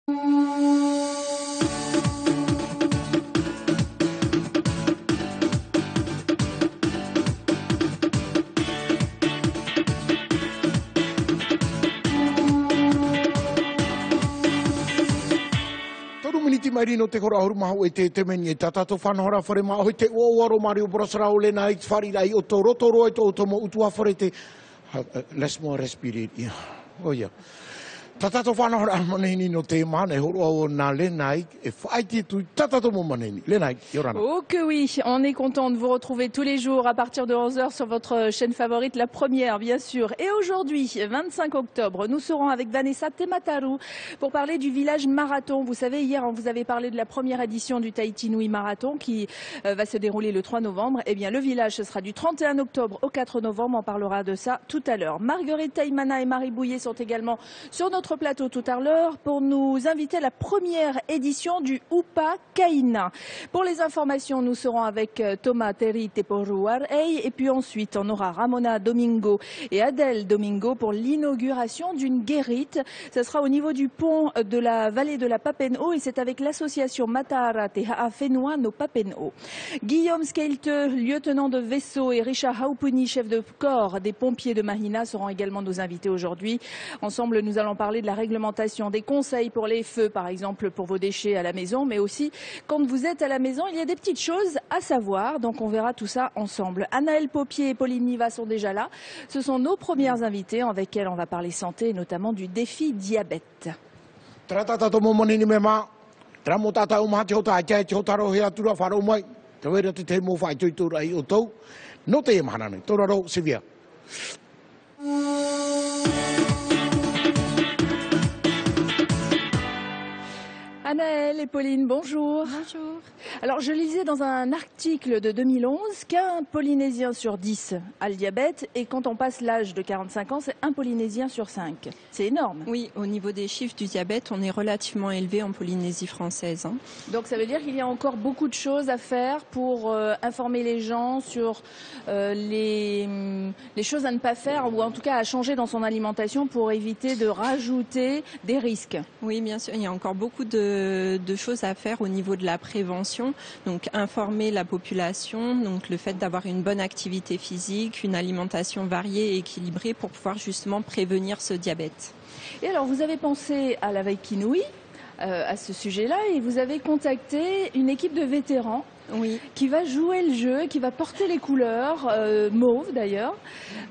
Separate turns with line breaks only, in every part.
Miniti mai rino te kora huru mahu e te meni e tatato whanahora whare ma hoi te uawaro Mario Brosara o lena i wharirei o tō rotoro e tō tomo utua whare te laisse-moi respirer. Oh yeah. Tatato whanahora maneni no te mane horo o nā lenai e whaiti tu tatato mo maneni. Lenai, Yorana.
Oh que oui, on est content de vous retrouver tous les jours à partir de 11h sur votre chaîne favorite, la première bien sûr. Et aujourd'hui, 25 octobre, nous serons avec Vanessa Temataru pour parler du village marathon. Vous savez, hier on vous avait parlé de la première édition du Tahiti Nui Marathon qui va se dérouler le 3 novembre. Eh bien le village, ce sera du 31 octobre au 4 novembre, on parlera de ça tout à l'heure. Marguerite Taïmana et Marie Bouillet sont également sur notre plateau tout à l'heure pour nous inviter à la première édition du Upa Kaina. Pour les informations, nous serons avec Thomas Terry Teporuarei et puis ensuite on aura Ramona Domingo et Adèle Domingo pour l'inauguration d'une guérite. Ce sera au niveau du pont de la vallée de la Papen'o et c'est avec l'association Matara Te Ha'awhenua no Papen'o. Guillaume Skelte, lieutenant de vaisseau, et Richard Haupuni, chef de corps des pompiers de Mahina, seront également nos invités aujourd'hui. Ensemble, nous allons parler de la réglementation, des conseils pour les feux, par exemple pour vos déchets à la maison, mais aussi quand vous êtes à la maison, il y a des petites choses à savoir, donc on verra tout ça ensemble. Anaëlle Popier et Pauline Niva sont déjà là. Ce sont nos premières invitées avec lesquelles on va parler santé et notamment du défi diabète. Anaëlle et Pauline, bonjour.
Bonjour.
Alors, je lisais dans un article de 2011 qu'un Polynésien sur 10 a le diabète et quand on passe l'âge de 45 ans, c'est un Polynésien sur 5. C'est énorme.
Oui, au niveau des chiffres du diabète, on est relativement élevé en Polynésie française.
Donc, ça veut dire qu'il y a encore beaucoup de choses à faire pour informer les gens sur les choses à ne pas faire ou en tout cas à changer dans son alimentation pour éviter de rajouter des risques.
Oui, bien sûr, il y a encore beaucoup de choses à faire au niveau de la prévention, donc informer la population, donc le fait d'avoir une bonne activité physique, une alimentation variée et équilibrée pour pouvoir justement prévenir ce diabète.
Et alors vous avez pensé à la Waikinui, à ce sujet-là, et vous avez contacté une équipe de vétérans.
Oui.
Qui va jouer le jeu, qui va porter les couleurs, mauve d'ailleurs,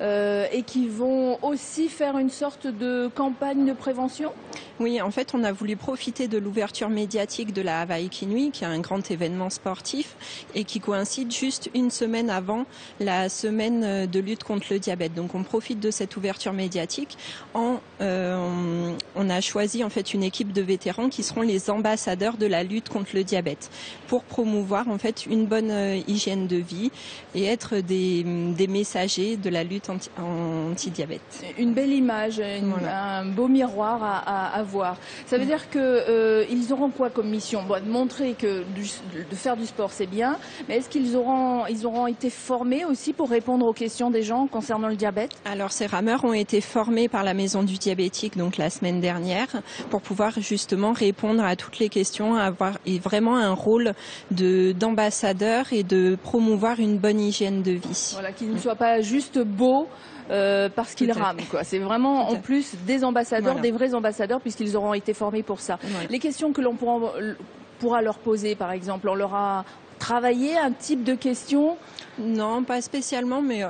et qui vont aussi faire une sorte de campagne de prévention.
Oui, en fait, on a voulu profiter de l'ouverture médiatique de la Waikinui, qui est un grand événement sportif et qui coïncide juste une semaine avant la semaine de lutte contre le diabète. Donc, on profite de cette ouverture médiatique. On a choisi en fait une équipe de vétérans qui seront les ambassadeurs de la lutte contre le diabète pour promouvoir en fait une bonne hygiène de vie et être des messagers de la lutte anti-diabète.
Une belle image, un beau miroir à voir. Ça veut dire qu'ils auront quoi comme mission? Bon, de montrer que de faire du sport c'est bien, mais est-ce qu'ils auront été formés aussi pour répondre aux questions des gens concernant le diabète?
Alors ces rameurs ont été formés par la Maison du diabétique donc la semaine dernière pour pouvoir justement répondre à toutes les questions, avoir vraiment un rôle d'ambassadeur et de promouvoir une bonne hygiène de vie.
Voilà, qu'ils ne soient pas juste beaux parce qu'ils rament, quoi. C'est vraiment en plus des ambassadeurs, voilà. Des vrais ambassadeurs puisqu'ils auront été formés pour ça. Voilà. Les questions que l'on pourra leur poser, par exemple, on leur a travaillé un type de questions?
Non, pas spécialement, mais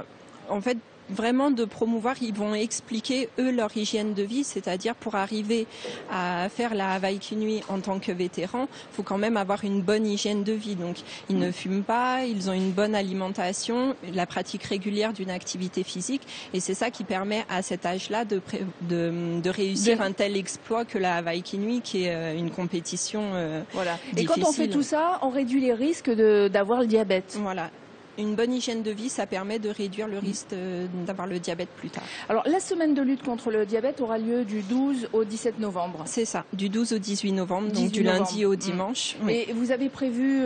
en fait, vraiment de promouvoir, ils vont expliquer eux leur hygiène de vie, c'est-à-dire pour arriver à faire la Waikinui en tant que vétéran, il faut quand même avoir une bonne hygiène de vie. Donc ils ne fument pas, ils ont une bonne alimentation, la pratique régulière d'une activité physique et c'est ça qui permet à cet âge-là de réussir un tel exploit que la Waikinui qui est une compétition
voilà.
difficile.
Et quand on fait tout ça, on réduit les risques d'avoir le diabète.
Voilà. une bonne hygiène de vie, ça permet de réduire le risque d'avoir le diabète plus tard.
Alors, la semaine de lutte contre le diabète aura lieu du 12 au 17 novembre.
C'est ça, du 12 au 18 novembre, donc du lundi au dimanche. Oui.
Et vous avez prévu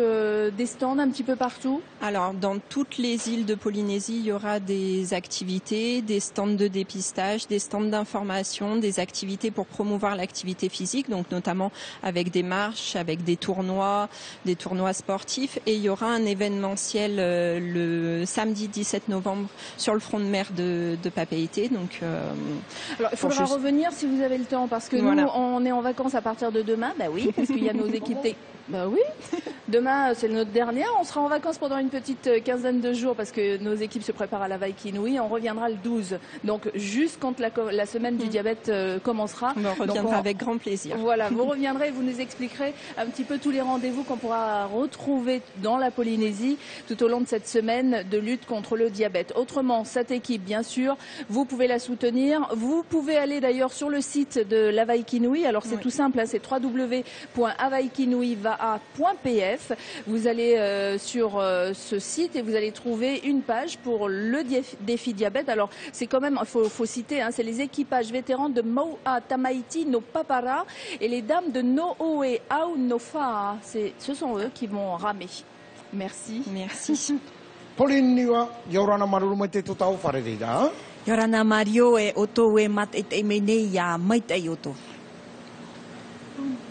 des stands un petit peu partout?
Alors, dans toutes les îles de Polynésie, il y aura des activités, des stands de dépistage, des stands d'information, des activités pour promouvoir l'activité physique, donc notamment avec des marches, avec des tournois sportifs. Et il y aura un événementiel le samedi 17 novembre sur le front de mer de Papeete. Donc,
alors, il faudra revenir si vous avez le temps, parce que nous, on est en vacances à partir de demain. Bah oui, parce qu'il y a nos équipes. Bah oui. Demain, c'est notre dernière. On sera en vacances pendant une petite quinzaine de jours parce que nos équipes se préparent à la Waikinui. On reviendra le 12. Donc, juste quand la semaine du diabète commencera.
On reviendra avec grand plaisir.
Voilà, vous reviendrez et vous nous expliquerez un petit peu tous les rendez-vous qu'on pourra retrouver dans la Polynésie tout au long de cette semaine de lutte contre le diabète. Autrement, cette équipe, bien sûr, vous pouvez la soutenir. Vous pouvez aller d'ailleurs sur le site de la Waikinui. Alors, c'est tout simple, hein, c'est www.awaikinuiva.pf. Vous allez sur ce site et vous allez trouver une page pour le défi diabète. Alors, c'est quand même, il faut citer, hein, c'est les équipages vétérans de Maua Tamaiti no Papara et les dames de No'oe Au no Faa. Ce sont eux qui vont ramer. Merci.
Merci.
Pauline niwa, yorana maruru mai te totau wharereira.
Yorana Mario e oto e mat e te menei a maitei oto.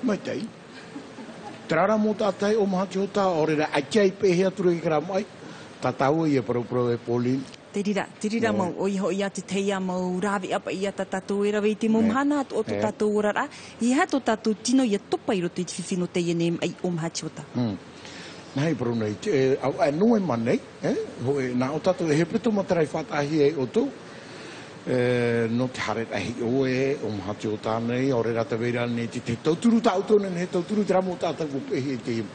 Maitei. Trara mo tātai o mahati o tā, orera aikiai pēhea turu i kara mai. Tātau i e parau e Pauline.
Te rira mau, o iho ia te teia mau rawi apa ia ta tātou e rawe i te momhana o to tātou orara. I hato tātou tino ia topa i roto i te whiwhino te ienem ai o mahati o tā.
Nei, bro, nei, au e noe manei, nā o tātou e he pito matarai whatahi e o tō. No te hare ahi oe, o mahati o tānei, o re rata veira nei te tauturu tāutone, he tauturu te ramo tātou ko pehi e te himu.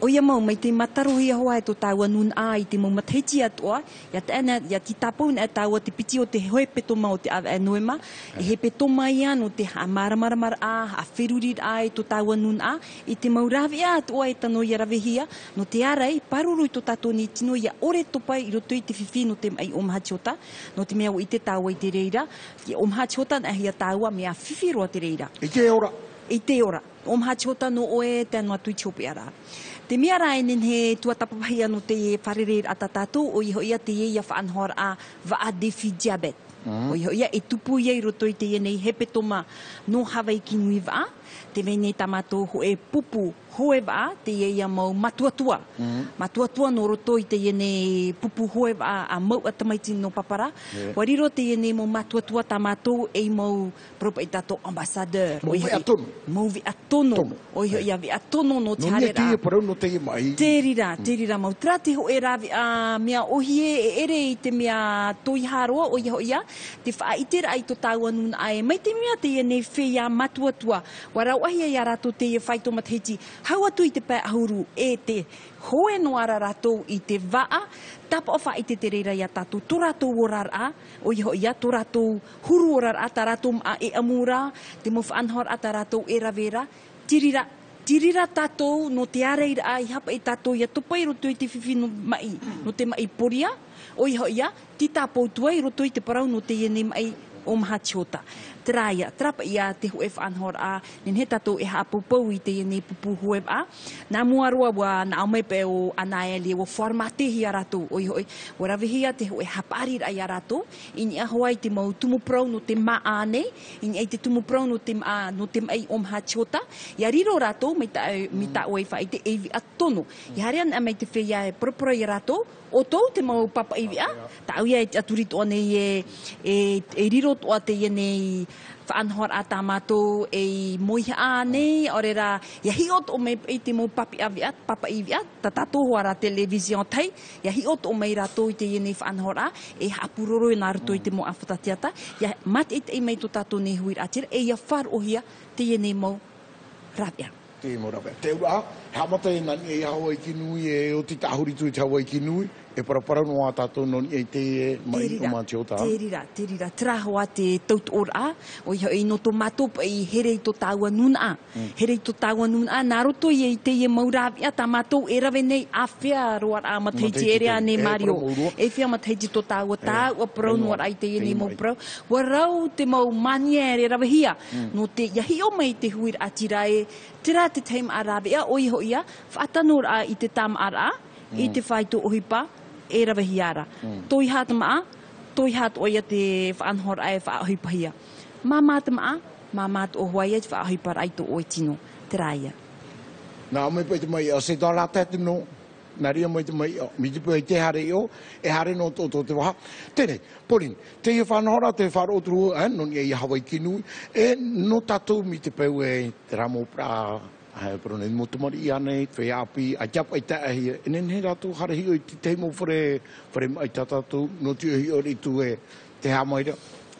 O ia mau, mai te mataro hia hoa e tō tāua nun a i te mau mateiti atua, ia ti tāpau e tāua te piti o te hoe petoma o te awa e noema, e he petoma ia no te maramara a whirurir a i tō tāua nun a, i te mau rawi a atua e tano ia rawe hia, no te arei, paruru i tō tātou ni tino ia ore topai i roto i te whiwhi no te mai o mahatiota, no te mea o i te tāua i te reira, i o mahatiota na hia tāua mea whiwhi roa te reira.
I te ora.
I te ora. O mahatiota no oe te anua tui tiopi ara. Te mea rai nen he tuatapapahi anu te wharerer ata tātou o iho ia te ia whaanhora a waa defi diabet. O iho ia e tupu ia i roto i te ia nei he petoma no Hawaii waa, te vene tamato ho e pupu hoe waa, te ia mau matuatua. Matuatua no roto i te ia nei pupu hoe waa a mau atamaiti no papara. Wariro te ia nei mau matuatua tamato e mau propa i tato ambassadeur.
Mau vi atono.
Mau vi atono. O iho ia vi atono no te harera.
No nia te parau no te ia mai.
Te rira mau. Trate ho e rawi a mea ohie e ere i te mea toi haroa o iho ia. Te whaitera ai to tāua nun ai. Mai te mea te ia nei whea matuatua. Warau ahia ia rato te ia whaito matahiti. Hau atu i te pē ahuru e te hoe no ara rato i te waa. Tapa o whaite te reira ia tātou. Tō rato orar a. O iho ia tō rato huru orar a. Tā rato a e amura. Te mo whaanhor a tā rato e ravera. Tirira tātou no te areira a i hapa i tātou ia topa i roto i te whiwhi no mai. No te mai poria. O iho ia. Ti tāpou tua i roto i te parau no te iene mai o mahatiota. Traia, trapa ia te hoe whaanhor a, nen he tātou e hapupau i te iene pupu hoe a. Nā muaroa wa nā aumepe o anaele o wharmatehi a ratou. Oi hoi, o rawihia te hoe haparir ai a ratou. Ini ahoa i te mau tumuprau no te maa nei. Ini ai te tumuprau no te mai o mahatiota. Ia riro ratou, mi ta oe whaite evi atono. I harean a mai te whea e propora i ratou. O tau te mau papa iwi a. Ta au ia e aturito anei e riro toa te iene whaanhor a tāmatou e moiha a nei, orera, ia hiot o mei i te mau papa iwi a, ta tātou hoa ra television tai, ia hiot o mei ratou i te iene whaanhor a, e hapuroro i nā rato i te mo awhatatiata, ia mat i mei to tātou ne huir atira, e ia whar ohia te iene mau rabia.
Te mo rawe. Te ura, hamata e nani e Hawaii Kinui e o te tahuri tui te Hawaii Kinui, e parapara no a tātou non i te mai o mantio tā.
Te rira. Trahoa te tautora, o i no to matop i here i to tāua nuna. Here i to tāua nuna, nā roto i te i maurawia, tā mātou e rawe nei a whea roar a mateiti ere a ne Mario. E whea mateiti to tāua tā, ua prau noar ai te i ne mau prau. Wa rau te mau mania e rawe hia. No te iahi o mai te huir a tirae, tira te teim a rawea, o i ho ia, whaatanor a i te tam ara, i te whaitu ohipa, e rawe hiara. Toi hata maa, toi hata oia te whaanhor ai whaahipa hia. Mamata maa, mamata o huaia te whaahipa rai to oi tino, te raia.
Nā mai pai te mai o se tala tete no, nā ria mai te mai o, mi te pai te hare i o, e hare no tō te waha. Tene, Pauline, te i whanahora, te whaaroturu, non i Hawaii Kinui, e no tātou mi te pau e te ramo pra, pero nei motumari i anei, whai api, a kiapa i tae hia, e nene rātou hare hi o i te teimo whare mai tātou, no te hi o ritu e te hamaira.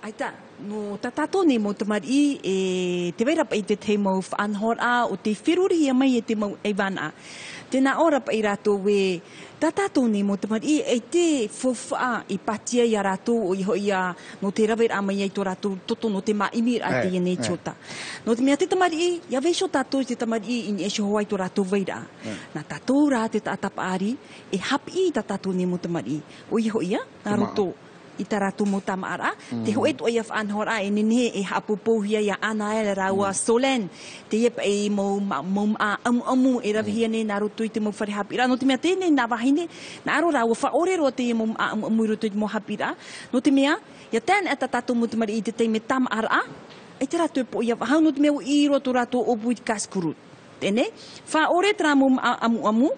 Aita, no tatato ne mo tamari e te waira pa i te teimo whaanhora o te whiruri ia mai e te mau ewana. Tēnā ora pa i rātou we tatato ne mo tamari e te whawha i patia i a rātou o iho ia no te rawe a mai ai tō rātou toto no te maimi a te iene tiota. No te mea te tamari, ia weisho tātou te tamari i ni e shoho ai tō rātou waira. Nā tātou rā te tātapa ari e hapi i tatato ne mo tamari. O iho ia, nā roto. I tā rātou mo tamara, te hoe to ia whaanhora e nene e hapupohia ia ana e raua solen. Te iepa e mo a amu e rawihia ne nā roto i te mo whare hapira. No te mea tēnei nā wahine, nā aro raua whaorero te mo a amu i roto i te mo hapira. No te mea, ia tēn e tā tātou mo tamari i te teime tamara, e te rātou po ia wahau no te mea i roto rātou opu i te kaskuru. Tēnei, whaore tra mo a amu,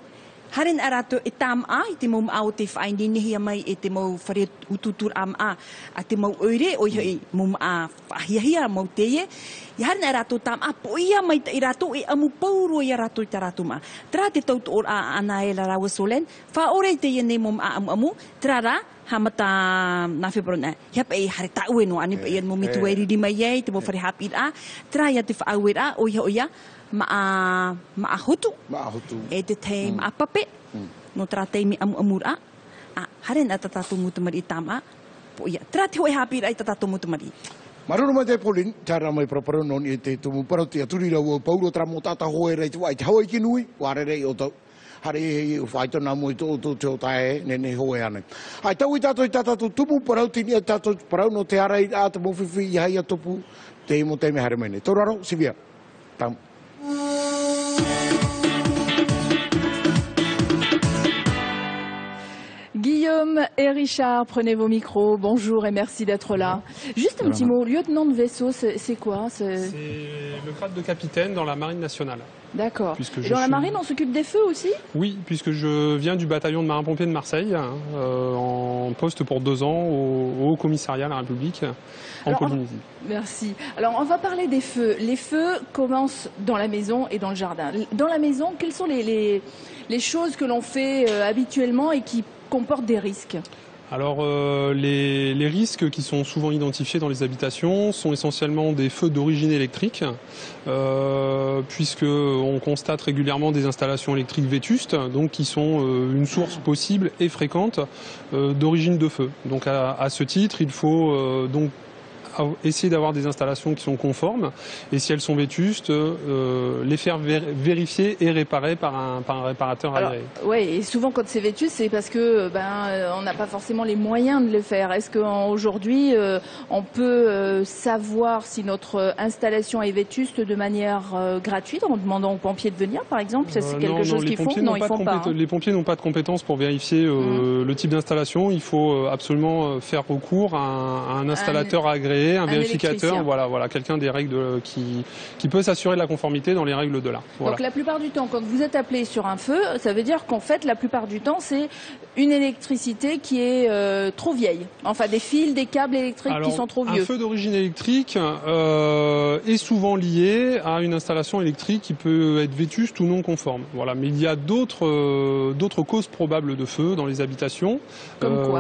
haren arato e tam a i te mau au te whaini nehia mai e te mau whare ututur am a te mau oire o i mau a whahiahia mau teie i haren arato tam a po ia mai i rato e amu pauro i rato i ta rato ma tra te tautu or a ana e la rawa solen wha ore te ia ne mau a amu tra ra hamata na febrona hep e hare ta ue no ani pa ia mo mitu e riri mai e te mau whare hapir a tra ia te whaawera o ia maa hotu. E te te maa pape. No tra teimi amura. Haren a tatato mutamari tama. Po ia. Tra te hoi hapira i tatato mutamari.
Maruru mai te Pauline, tara mai proparo non i te tumu parauti a turi rau o paulo tra mo tata hoe rei te wai te Hawaii Kinui, ware rei o tau. Hare hei u whaito nā mui tō teo tae nene hoe ane. Ai tau i tātou tumu parauti ni a tātou parau no te arai a te mowhiwhi i hei a topu te imo te me hare mai ne. Tō raro, Sivia. Tam.
Guillaume et Richard, prenez vos micros. Bonjour et merci d'être là. Juste un petit mot, lieutenant de vaisseau, c'est quoi? C'est
le grade de capitaine dans la marine nationale.
D'accord. Et dans la marine, on s'occupe des feux aussi? Oui,
puisque je viens du bataillon de marins-pompiers de Marseille, en poste pour 2 ans au commissariat de la République en Polynésie.
Merci. Alors, on va parler des feux. Les feux commencent dans la maison et dans le jardin. Dans la maison, quelles sont les choses que l'on fait habituellement et qui comportent des risques?
Alors les risques qui sont souvent identifiés dans les habitations sont essentiellement des feux d'origine électrique, puisqu'on constate régulièrement des installations électriques vétustes, donc qui sont une source possible et fréquente d'origine de feu. Donc à ce titre, il faut donc essayer d'avoir des installations qui sont conformes et si elles sont vétustes, les faire vérifier et réparer par un réparateur agréé.
Oui, et souvent quand c'est vétuste, c'est parce que on n'a pas forcément les moyens de le faire. Est-ce qu'aujourd'hui, on peut savoir si notre installation est vétuste de manière gratuite en demandant aux pompiers de venir, par exemple? C'est quelque chose qu'ils font? Non, ils font pas.
Les pompiers n'ont pas de compétences pour vérifier le type d'installation. Il faut absolument faire recours à un installateur agréé, un vérificateur, voilà, quelqu'un des règles qui peut s'assurer de la conformité dans les règles de l'art. Voilà.
Donc la plupart du temps, quand vous êtes appelé sur un feu, ça veut dire qu'en fait, la plupart du temps, c'est une électricité qui est trop vieille. Enfin, des fils, des câbles électriques qui sont trop vieux.
Un feu d'origine électrique est souvent lié à une installation électrique qui peut être vétuste ou non conforme. Voilà, mais il y a d'autres causes probables de feu dans les habitations.
Comme quoi?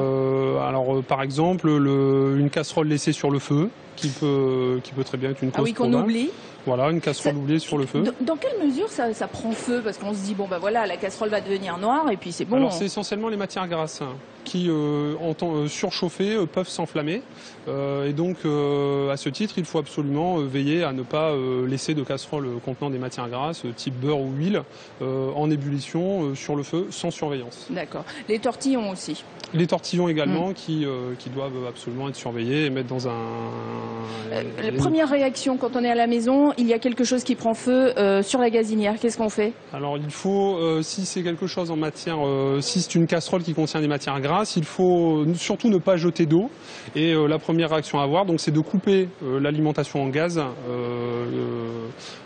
Alors, par exemple, une casserole laissée sur le feu, qui peut très bien être une cause
Ah oui, qu'on
probable.
oublie.
Voilà, une casserole oubliée sur le feu.
Dans quelle mesure ça prend feu? Parce qu'on se dit, bon ben voilà, la casserole va devenir noire et puis c'est bon.
Alors c'est essentiellement les matières grasses qui, en temps surchauffées, peuvent s'enflammer. Et donc, à ce titre, il faut absolument veiller à ne pas laisser de casserole contenant des matières grasses, type beurre ou huile, en ébullition sur le feu, sans surveillance.
D'accord. Les tortillons aussi.
Les tortillons également, qui doivent absolument être surveillés et mettre dans un...
La première réaction quand on est à la maison, il y a quelque chose qui prend feu sur la gazinière. Qu'est-ce qu'on fait?
Alors il faut, si c'est quelque chose en matière, si c'est une casserole qui contient des matières grasses, il faut surtout ne pas jeter d'eau. Et la première réaction à avoir, donc, c'est de couper l'alimentation en gaz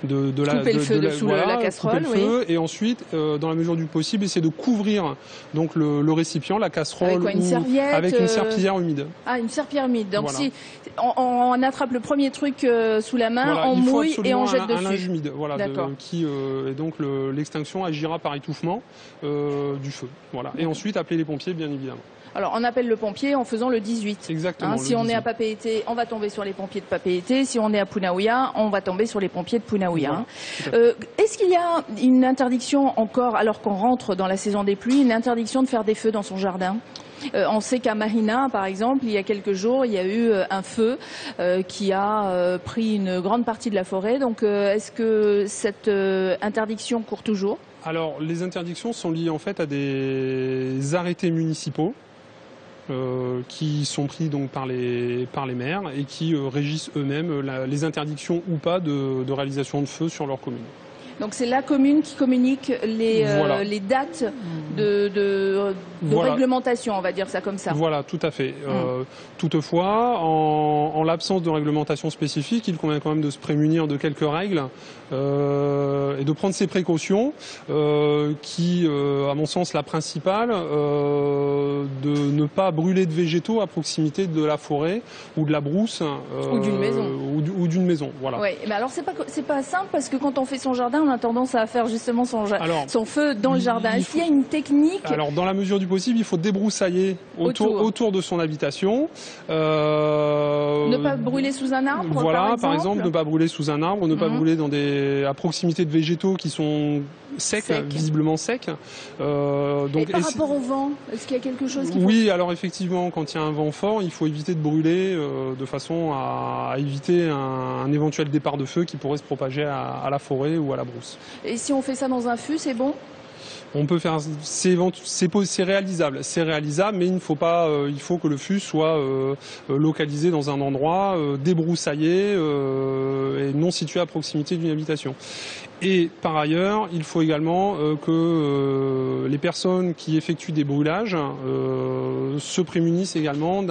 couper le feu dessous la casserole,
couper le feu, et ensuite, dans la mesure du possible, essayer de couvrir donc le récipient, la casserole,
avec quoi, une serviette,
avec une serpillière humide.
Ah, une serpillière humide. Donc
voilà.
si on attrape le premier truc sous la main,
voilà,
on mouille et on jette
un
dessus.
linge humide, voilà,
D'accord.
Et donc l'extinction agira par étouffement du feu. Voilà. Et ensuite appeler les pompiers, bien évidemment.
Alors on appelle le pompier en faisant le 18.
Exactement.
Si on est à Papeete, on va tomber sur les pompiers de Papeete. Si on est à Punaouia, on va tomber sur les pompiers de Punaouia.
Voilà,
est-ce qu'il y a une interdiction encore, alors qu'on rentre dans la saison des pluies, une interdiction de faire des feux dans son jardin? On sait qu'à Mahina, par exemple, il y a quelques jours, il y a eu un feu qui a pris une grande partie de la forêt. Donc, est-ce que cette interdiction court toujours?
Alors, les interdictions sont liées en fait à des arrêtés municipaux qui sont pris donc par les maires et qui régissent eux-mêmes les interdictions ou pas de réalisation de feux sur leur commune.
Donc c'est la commune qui communique les dates de
voilà.
réglementation, on va dire ça comme ça.
Voilà, tout à fait. Toutefois, en l'absence de réglementation spécifique, il convient quand même de se prémunir de quelques règles et de prendre ces précautions qui, à mon sens, la principale, de ne pas brûler de végétaux à proximité de la forêt ou de la brousse.
Ou d'une maison.
Ou d'une maison, voilà.
Oui, mais alors c'est pas simple parce que quand on fait son jardin, on a tendance à faire justement son feu dans le jardin. Est-ce qu'il y a une technique?
Alors, dans la mesure du possible, il faut débroussailler autour de son habitation.
Ne pas brûler sous un arbre,
voilà, par exemple, ne pas brûler sous un arbre, ne pas brûler à proximité de végétaux qui sont secs, visiblement secs.
Et par rapport au vent, est-ce qu'il y a quelque chose qui
Oui, alors effectivement, quand il y a un vent fort, il faut éviter de brûler de façon à éviter un éventuel départ de feu qui pourrait se propager à la forêt ou à la brousse.
Et si on fait ça dans un fût, c'est bon?
On peut faire, c'est réalisable, mais il faut que le fût soit localisé dans un endroit débroussaillé et non situé à proximité d'une habitation. Et par ailleurs, il faut également que les personnes qui effectuent des brûlages se prémunissent également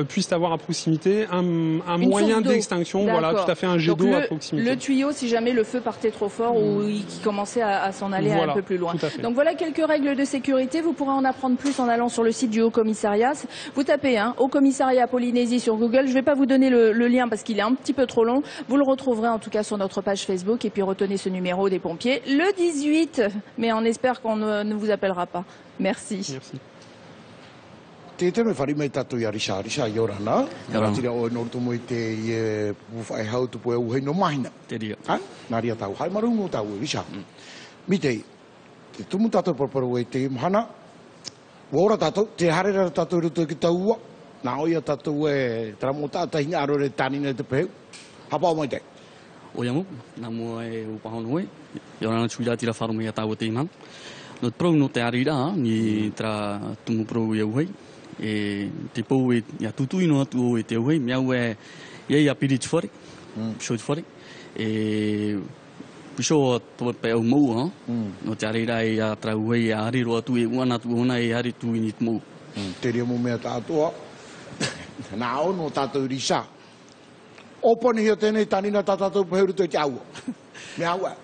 puissent avoir à proximité un moyen d'extinction, voilà, tout à fait, un jet d'eau à proximité.
Le tuyau, si jamais le feu partait trop fort ou qui commençait à s'en aller un peu plus loin. Donc voilà quelques règles de sécurité. Vous pourrez en apprendre plus en allant sur le site du Haut Commissariat. Vous tapez Haut Commissariat Polynésie sur Google. Je ne vais pas vous donner le lien parce qu'il est un petit peu trop long. Vous le retrouverez en tout cas sur notre page Facebook et puis retenez ce numéro des pompiers, le 18, mais on espère qu'on ne vous appellera pas. Merci.
Merci.
Te me whari mai tatu i arisa i orana. Tira o norto mo i te i whai hau tupu e uhei no mahina.
Te ria.
Nā ria tau. Hai marungu tau i risa. Mi te tumu tatu parparu e te mahana. Wora tatu, te harera tatu ruto ki tau ua. Nā oia tatu e tramo tātai ngā arore tānina te peheu. Hapa o mai te.
O yangu, nā mua e upahon hoi. I orana tuira tira wharu mea tau te iman. No te prou no te arira, ni tra tumu prou i auhei. E te pou e ia tutui no atu o e te auhei. Miau e iei a piri tufari, pisho tufari. E pisho toa pe au mau, no te arira e a tra auhei e a hariro atu e uana atu ona e hari tu ini te mau.
Te ria mo mea tātua. Nā o no tātou risa. Oponi hio tēnei tānina tātou peheuru te aua. Me aua.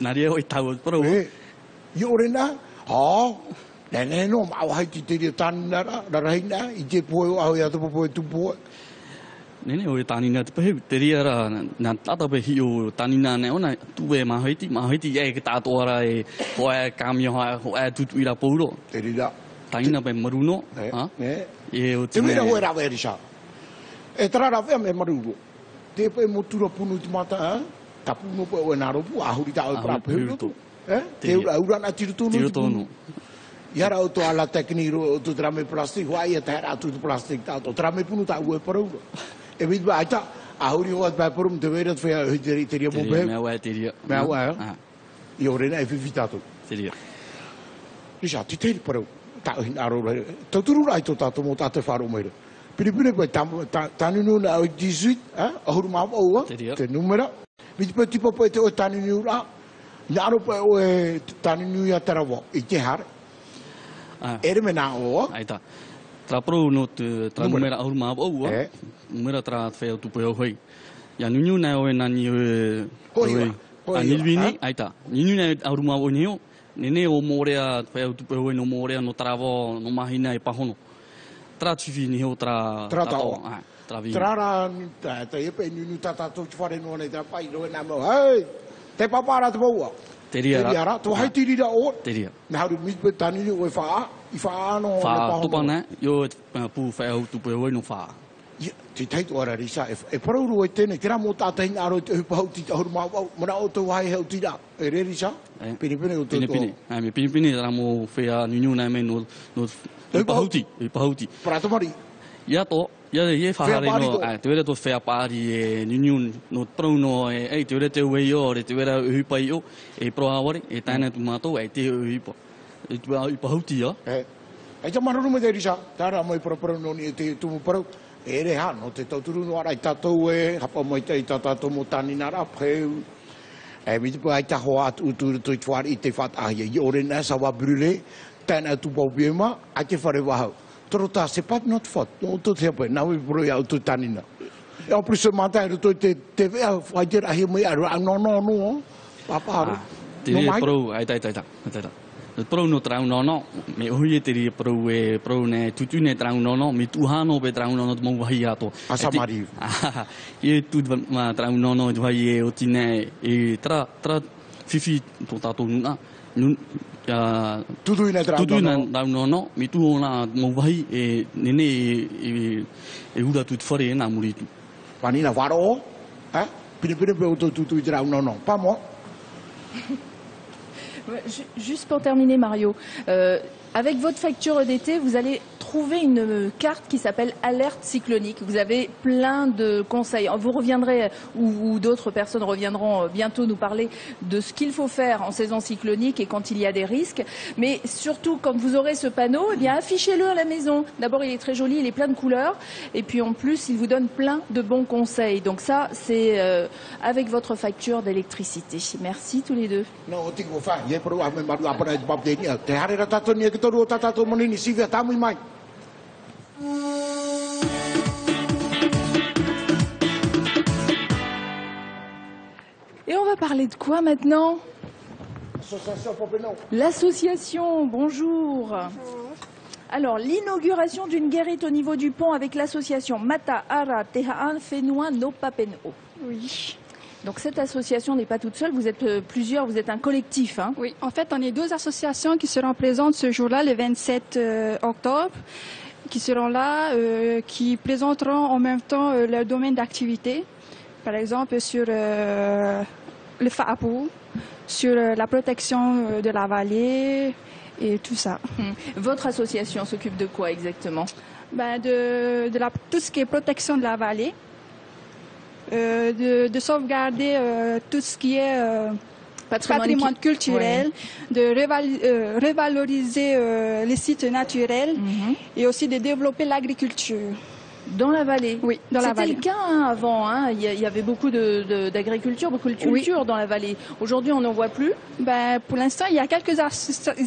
Nā rea o i tau parau.
I ore nā? Nene no, mau hai ti te ria tānina rarahina, i te poe o ahoi atu poe tupoe.
Nene o i tānina te paheu. Te ria ra, nā tātou pe hi o tānina ne ona, tuwe mahaiti e ke tātou ara e hoa kāmia hoa tutu i ra pouro.
Te ria.
Tānina pe maruno.
Te mera hoe rawe erisa. E trara whea me maruro. Te pe mo tura punu te mata, ta punu pe o naro pu, ahuri ta o prapu hirutu. Te ura na tirutunu.
Tirutonu.
Iara o to ala tekniro o to trame plastic, wai e tera tu plastic ta to trame punu ta ue paruro. E vit ba aita, ahuri o ba porum te vera whea hiteri teria mo be.
Mea wai teria.
Mea wai. I o rena e whiwhitato.
Teria.
Risa, te teri parau. Ta o hinaro rai. Tau turu rai to tato mo tate wharo meira. Piripine koe tanunu na o 18, ahuru mawa oua, te numera. Viti pe tipo pe te o tanunu ra. Naro pe o e tanunu ia tarawa, i te hare. Ere me nā oa.
Aita. Tra pro no te tra numera ahuru mawa oua. Numera tra whea tupu au hoi. Ia nunu na o e nani o e...
Hoi
a nilvini, aita. Nunu na ahuru mawa o neo. Nene o morea whea tupu au hoi no morea no tarawa no mahina e pahono. Tra tuwi ni ho tra...
Tra tao.
Tra vi.
Tra ra, ta epe nunu tata tō te whare noa nei tra pai roe nā mau. Hei, te papara te maua.
Teria ra.
Teria ra, tō hai tiri ra o.
Teria.
Nā haru mipe tanini o e whaa, i whaa no.
Whaa tupana, yo pu whea au tupu au hoi no whaa.
Te taito ara risa, e parauru e tēnei, te rā mō tātai ngāro te hupahau ti tahuru māwau, mana o tau hai hau tira, e re risa? Pinipine o tō tō.
Pinipine, me pinipine rā mō whea nunu nai me no hupahauti.
Pratamari.
Ia tō, ia whahare no, te wera tō whea pāri e nunu no prau no, e te wera te uei o, te wera uhupai o, e pro aware, e taina tu mātou, e te uhupa. E tu upahauti ia.
E te mararu me te risa, tā rā mai parau no ni e te tumu parau. E re ha, no te tauturu no ara i tātou e, hapa mai te i tātou mo tānina rā, peu. E miti pua i ta hoa atu uturu tui tuari i te whātahia. I ore nā sawa brule, tēnā tu pau piema, a te whare wahau. Toro tā se pat not fot, no to te apai, nā ui puro i au tu tānina. E o priso mātai ruto te vea, whai te rahi mai aru, no, paparu.
Te rea pro, aita. Le pro no trau no, me hui te rea pro e pro ne tutu ne trau no, me tuhano pe trau no mo wahi ato.
Asamari.
E tu ma trau no tu hai e o tine e tra fifi to tato nuna. Ya
tutu ina trau
no, me tu ona mo wahi e nene e ura tu fore na muri.
Panina varo, Pinipine pe o tutu trau no. Pas moi.
Juste pour terminer, Mario, avec votre facture d'été, vous allez trouver une carte qui s'appelle Alerte cyclonique. Vous avez plein de conseils. Vous reviendrez, ou d'autres personnes reviendront bientôt nous parler de ce qu'il faut faire en saison cyclonique et quand il y a des risques. Mais surtout, quand vous aurez ce panneau, eh bien, affichez-le à la maison. D'abord, il est très joli, il est plein de couleurs. Et puis, en plus, il vous donne plein de bons conseils. Donc ça, c'est avec votre facture d'électricité. Merci tous les deux. Et on va parler de quoi maintenant? L'association, bonjour. Alors, l'inauguration d'une guérite au niveau du pont avec l'association Mata Ara Tehaan Fenua No Papeno.
Oui.
Donc cette association n'est pas toute seule, vous êtes plusieurs, vous êtes un collectif. Hein?
Oui, en fait, on est deux associations qui seront présentes ce jour-là, le 27 octobre, qui seront là, qui présenteront en même temps leur domaine d'activité. Par exemple, sur le FAAPU, sur la protection de la vallée et tout ça.
Votre association s'occupe de quoi exactement?
Tout ce qui est protection de la vallée. De sauvegarder tout ce qui est patrimoine culturel, de revaloriser les sites naturels et aussi de développer l'agriculture.
Dans la vallée?
Oui, dans la vallée.
C'était le cas avant, hein. Il y avait beaucoup d'agriculture, beaucoup de culture dans la vallée. Aujourd'hui, on n'en voit plus?
Pour l'instant, il y a quelques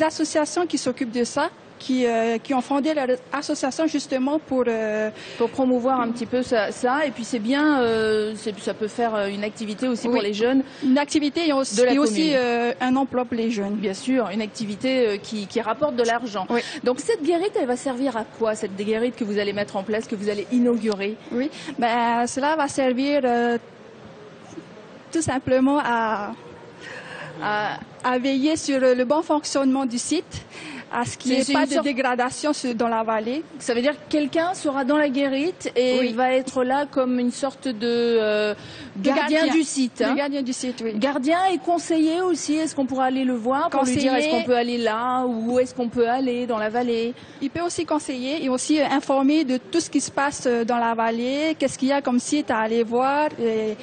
associations qui s'occupent de ça. Qui ont fondé leur association justement pour
promouvoir un petit peu ça. Et puis c'est bien, ça peut faire une activité aussi pour les jeunes.
Une activité et aussi un emploi pour les jeunes.
Bien sûr, une activité qui rapporte de l'argent.
Oui.
Donc cette guérite, elle va servir à quoi, cette guérite que vous allez mettre en place, que vous allez inaugurer?
Oui, cela va servir tout simplement à veiller sur le bon fonctionnement du site, à ce qu'il n'y ait
C'est
pas
une
de
sorte-
dégradation dans la vallée.
Ça veut dire que quelqu'un sera dans la guérite et
Oui.
va être là comme une sorte de gardien du site.
Le
hein.
gardien du site, oui.
Gardien et conseiller aussi, est-ce qu'on pourra aller le voir pour lui dire est-ce qu'on peut aller là ou où est-ce qu'on peut aller dans la vallée?
Il peut aussi conseiller et aussi informer de tout ce qui se passe dans la vallée, qu'est-ce qu'il y a comme site à aller voir. Et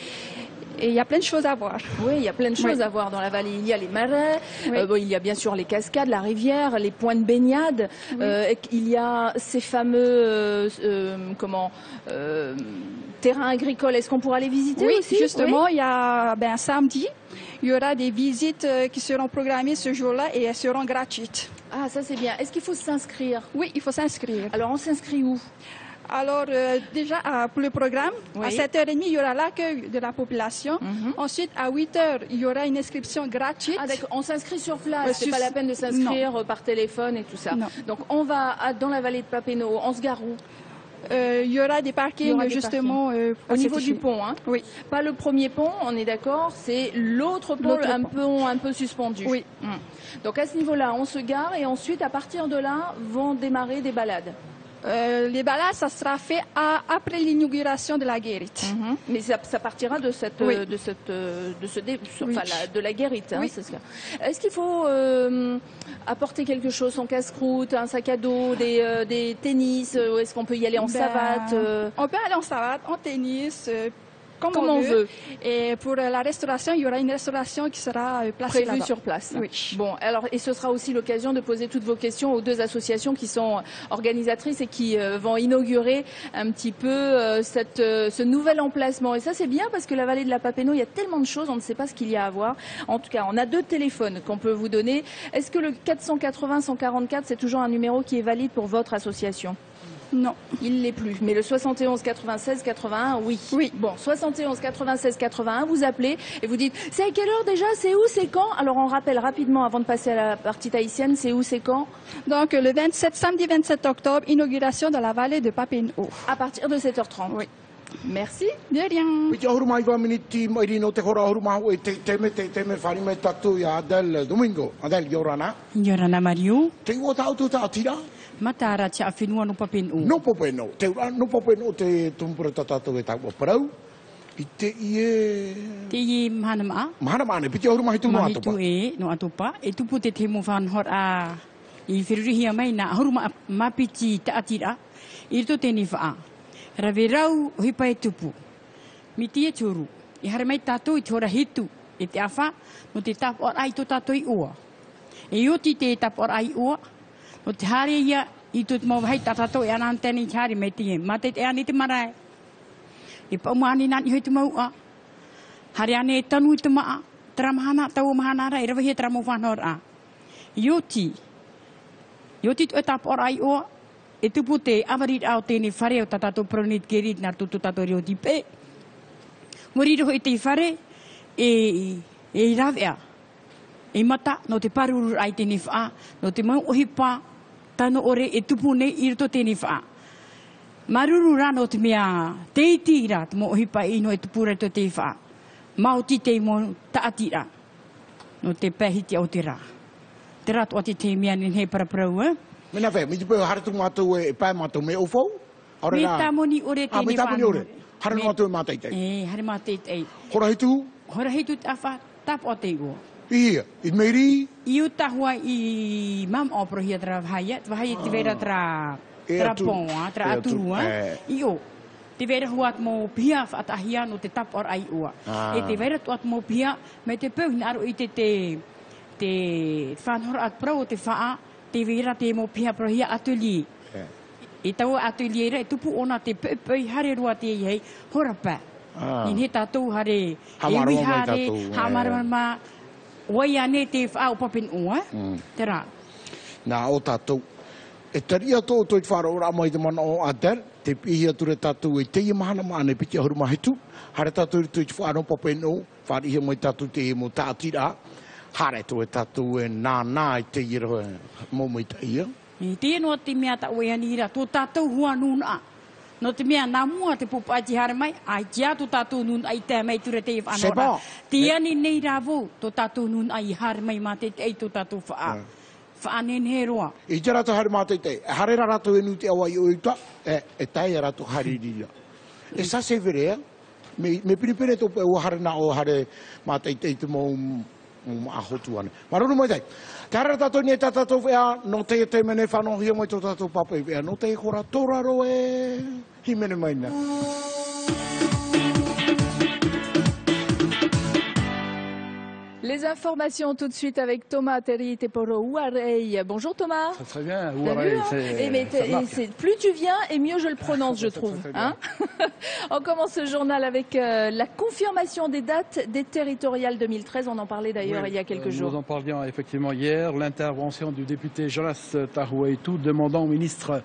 il y a plein de choses à voir.
Oui, il y a plein de choses
Oui.
à voir dans la vallée. Il y a les marais,
Oui.
il y a bien sûr les cascades, la rivière, les points de baignade. Il y a ces fameux terrains agricoles. Est-ce qu'on pourra les visiter
Oui,
aussi?
justement, il y a samedi, il y aura des visites qui seront programmées ce jour-là et elles seront gratuites.
Ah, ça c'est bien. Est-ce qu'il faut s'inscrire?
Oui, il faut s'inscrire.
Alors on s'inscrit où?
Alors, déjà, pour le programme,
Oui.
à 7h30, il y aura l'accueil de la population. Ensuite, à 8h, il y aura une inscription gratuite.
Ah d'accord, on s'inscrit sur place,
Ouais,
c'est pas la peine de s'inscrire par téléphone et tout ça.
Non.
Donc on va dans la vallée de Papineau, on se gare où?
Il y aura des parkings,
Il y aura des
justement.
Au niveau du pont, hein?
Oui.
Pas le premier pont, on est d'accord, c'est l'autre pont,
L'autre
un peu suspendu.
Oui.
Donc à ce niveau-là, on se gare et ensuite, à partir de là, vont démarrer des balades.
Les balades, ça sera fait après l'inauguration de la guérite.
Mais ça partira de cette,
Oui.
enfin, de la guérite. Hein,
Oui.
c'est ce cas. Est-ce qu'il faut apporter quelque chose, son casse-croûte, un sac à dos, des tennis, ou est-ce qu'on peut y aller en savate
On peut aller en savate, en tennis, comme
Comme on veut.
Et pour la restauration, il y aura une restauration qui sera placée
prévu
là-bas.
sur place.
Oui.
Bon, alors et ce sera aussi l'occasion de poser toutes vos questions aux deux associations qui sont organisatrices et qui vont inaugurer un petit peu ce nouvel emplacement. Et ça c'est bien parce que la vallée de la Papineau, il y a tellement de choses, on ne sait pas ce qu'il y a à voir. En tout cas, on a deux téléphones qu'on peut vous donner. Est-ce que le 480 144 c'est toujours un numéro qui est valide pour votre association?
Non.
Il l'est plus. Mais le 71 96 81, oui.
Oui.
Bon, 71 96 81, vous appelez et vous dites c'est à quelle heure déjà? C'est où? C'est quand? Alors on rappelle rapidement avant de passer à la partie tahitienne, c'est où? C'est quand?
Donc le samedi 27 octobre, inauguration de la vallée de Papineau.
À partir de 7h30.
Oui.
Merci.
De rien.
Piti ahuru mai wa miniti mai rino te hora ahuru mahu e te me whani mai tatu ia Adel Domingo. Adel Yorana.
Yorana Mario,
Te ua tau tu ta tira.
matara tia whenua no Papineau.
No pope no. Te ura no pope no te tumpura tatatu e tau parau. I te ie...
Te i mahana maa,
Mahana mane, piti ahuru mahi tu no
mahitu
atopa.
e no atopa, e tupu te te mo whanhor a i whirurihia mai na ahuru mapiti te atira, i rito tēni wha. Rawe rau hipa e tupu. Miti e tūru, i hare mai tātou i te hora hitu, e te awha, no te tapu or ai to tātou i ua. E ioti te tapu or ai ua, no te hare ia i tu te mau hei tātou e anan tēni ki hare mai te e. Mate te ane te marae. E pa umani nani hoi te maua. Hare ane e tanu i te maa. Tara mahana, tau mahana ra, e rawa hia tara mau whanor a. Ioti tu e tapu or ai ua, e tupu te awarit au tēne whare o tātou pronit gerit nā tutu tātou reo tipe. Moriro hoi te whare, e rawea. E mata, no te paruru ai tēne wha, no te mau ohipa, tano ore e tupu nei i rito tēne wha. Maruru rā no te mea teiti rā, te mo ohipa i no e tupu rito te wha. Mauti te mo taatira, no te pēhiti o te rā. Te rā toa te mea nin he paraparau,
Mena whea, mi te pēo hara tu mātou e pāi mātou me ofau.
Me tamoni ore
Ah, me
tēne
tāpuni ore. Hara
Me-
mātou e mātai tei.
E, hare mātei tei.
Hora hitu,
Hora hei tu te awha, tapu o te ua.
ia, i meiri,
I utahua i mam oprohia tra vahaya, te vahaya te vera tra
E atu.
ponga, tra
E atu,
aturua.
e.
I o, te vera huat mo pia whaatahia no te tapu or ai ua.
Ah.
E te vera tuat mo pia, me te pēu hina aro i te whanhora at prau o te whaa, te vera te mo pia prohia atelier. E tau atelier e tupu ona te pēpei hare rua te iei, hora pā.
Ah.
Ni he tātou hare,
Hamarama
e
mai
hare,
tātou,
hamarama, wai ane te whao Papineau, te rā.
nā o tātou. E tari ato o toi whara ora mai te mana o Adel, te pihi ature tātou e teia mahana maane piti ahuru mahitu. Hare tātou i toi whaano Papineau, whari ia mai tātou te mo tātira. Hare to e tātou e nā i te ira mo mai ta ia.
I tēnō te mea ta oe anira, tō tātou hua nuna. No te mea nā mua te pupai te hare mai, ai tia tō tātou nuna ai te mai ture te i whanora.
Seba.
Te ani nei rāwō, tō tātou nuna ai hare mai mā te ei tō tātou wha. whaanene roa.
I te rato hare mātai te, hare rato e nu te awa i oita, e tai rato haririria. E sa se verea, me pinipene topo e o hare na o hare mātai te mo ahotu ane. Maronu mai tai. Te hara tato ni e tatato whea, no te mene whanau hia mai tō tato papa i whea, no te hora tōraro e hi mene mai na.
Les informations tout de suite avec Thomas Terry Teporo Ouarei. Bonjour Thomas.
Très bien,
Ouarei, plus tu viens et mieux je le prononce, je trouve. Hein. On commence ce journal avec la confirmation des dates des territoriales 2013. On en parlait d'ailleurs il y a quelques jours.
Nous en parlions effectivement hier. L'intervention du député Jonas Tarouaitou demandant au ministre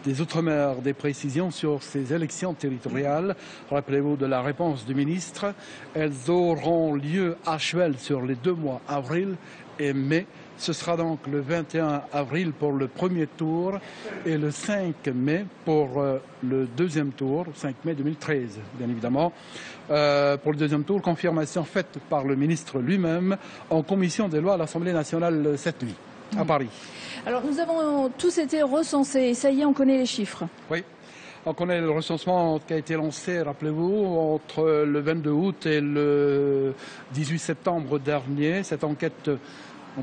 des Outre-mer des précisions sur ces élections territoriales. Rappelez-vous de la réponse du ministre. Elles auront lieu à cheval sur les 2 mois, avril et mai. Ce sera donc le 21 avril pour le premier tour et le 5 mai pour le deuxième tour, 5 mai 2013, bien évidemment. Pour le deuxième tour, confirmation faite par le ministre lui-même en commission des lois à l'Assemblée nationale cette nuit, à Paris.
Alors nous avons tous été recensés, ça y est, on connaît les chiffres.
Oui. On connaît le recensement qui a été lancé, rappelez-vous, entre le 22 août et le 18 septembre dernier. Cette enquête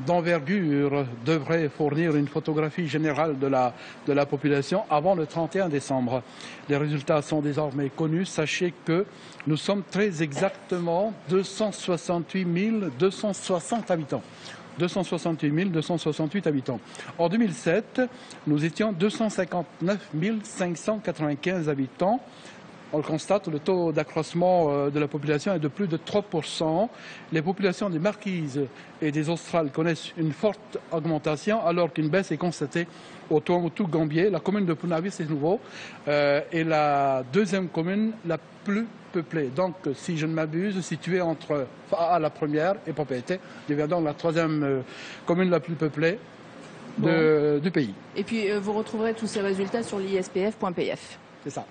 d'envergure devrait fournir une photographie générale de la population avant le 31 décembre. Les résultats sont désormais connus. Sachez que nous sommes très exactement 268 260 habitants. 268 268 habitants. En 2007, nous étions 259 595 habitants. On le constate, le taux d'accroissement de la population est de plus de 3%. Les populations des Marquises et des Australes connaissent une forte augmentation, alors qu'une baisse est constatée au Tuamuttu-Gambier. La commune de Punavis, c'est nouveau, est la deuxième commune la plus peuplée. Donc, si je ne m'abuse, située entre la première et Papeete, devient donc la troisième commune la plus peuplée du pays.
Et puis, vous retrouverez tous ces résultats sur l'ispf.pf.
C'est ça.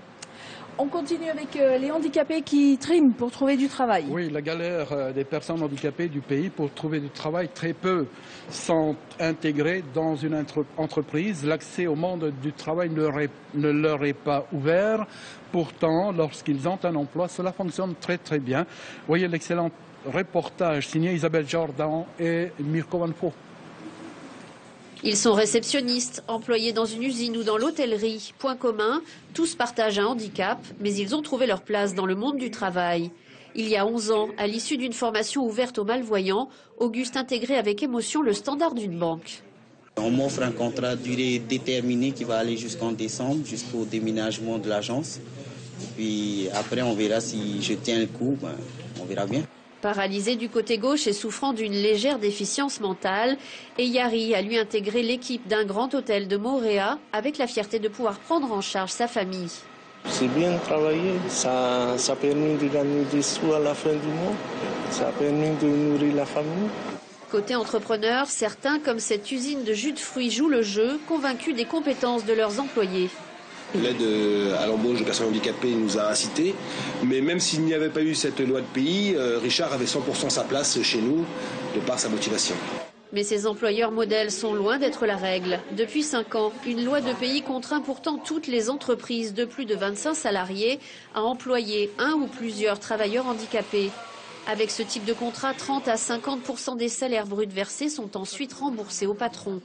On continue avec les handicapés qui triment pour trouver du travail.
Oui, la galère des personnes handicapées du pays pour trouver du travail. Très peu sont intégrés dans une entreprise. L'accès au monde du travail ne leur est pas ouvert. Pourtant, lorsqu'ils ont un emploi, cela fonctionne très très bien. Voyez l'excellent reportage signé Isabelle Jordan et Mirko Vanfo.
Ils sont réceptionnistes, employés dans une usine ou dans l'hôtellerie. Point commun, tous partagent un handicap, mais ils ont trouvé leur place dans le monde du travail. Il y a 11 ans, à l'issue d'une formation ouverte aux malvoyants, Auguste intégrait avec émotion le standard d'une banque.
On m'offre un contrat à durée déterminée qui va aller jusqu'en décembre, jusqu'au déménagement de l'agence. Puis après, on verra si je tiens le coup, on verra bien.
Paralysé du côté gauche et souffrant d'une légère déficience mentale, Eyari a lui intégré l'équipe d'un grand hôtel de Moorea avec la fierté de pouvoir prendre en charge sa famille.
C'est bien travaillé, ça a permis de gagner des sous à la fin du mois, ça a permis de nourrir la famille.
Côté entrepreneur, certains, comme cette usine de jus de fruits, jouent le jeu, convaincus des compétences de leurs employés.
L'aide à l'embauche de personnes handicapées nous a incités, mais même s'il n'y avait pas eu cette loi de pays, Richard avait 100% sa place chez nous, de par sa motivation.
Mais ces employeurs modèles sont loin d'être la règle. Depuis 5 ans, une loi de pays contraint pourtant toutes les entreprises de plus de 25 salariés à employer un ou plusieurs travailleurs handicapés. Avec ce type de contrat, 30 à 50% des salaires bruts versés sont ensuite remboursés au patron.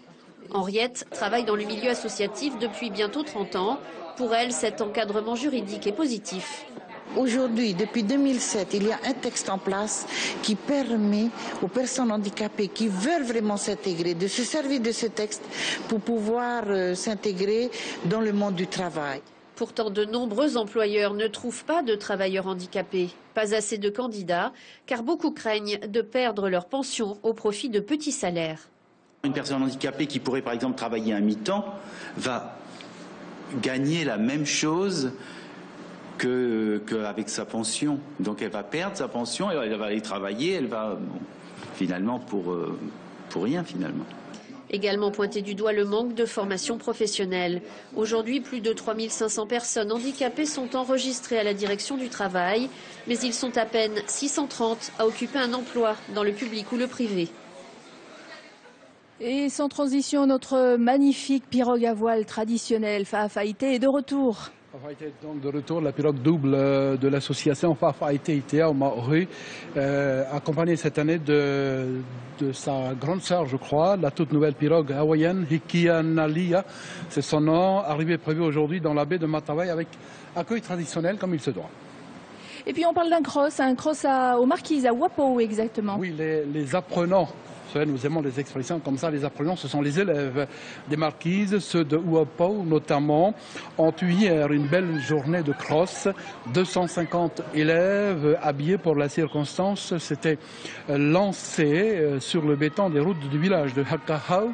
Henriette travaille dans le milieu associatif depuis bientôt 30 ans. Pour elle, cet encadrement juridique est positif.
Aujourd'hui, depuis 2007, il y a un texte en place qui permet aux personnes handicapées qui veulent vraiment s'intégrer de se servir de ce texte pour pouvoir s'intégrer dans le monde du travail.
Pourtant, de nombreux employeurs ne trouvent pas de travailleurs handicapés. Pas assez de candidats, car beaucoup craignent de perdre leur pension au profit de petits salaires.
Une personne handicapée qui pourrait par exemple travailler à mi-temps va gagner la même chose qu'avec sa pension. Donc elle va perdre sa pension, elle va aller travailler, elle va finalement pour rien finalement.
Également pointé du doigt le manque de formation professionnelle. Aujourd'hui, plus de 3500 personnes handicapées sont enregistrées à la direction du travail, mais ils sont à peine 630 à occuper un emploi dans le public ou le privé.
Et sans transition, notre magnifique pirogue à voile traditionnelle Fa'afa'ite est de retour.
Fa'afa'ite est donc de retour, la pirogue double de l'association Fa'afa'ite Itea au Maori, accompagnée cette année de sa grande sœur, je crois, la toute nouvelle pirogue hawaïenne Hikianalia. C'est son nom, arrivée prévue aujourd'hui dans la baie de Matawai avec accueil traditionnel comme il se doit.
Et puis on parle d'un cross aux Marquises, à Wapo exactement.
Oui, les apprenants. Nous aimons les expressions comme ça. Les apprenants, ce sont les élèves des Marquises, ceux de Uapau notamment, ont eu hier une belle journée de cross. 250 élèves habillés pour la circonstance s'étaient lancés sur le béton des routes du village de Hakahau.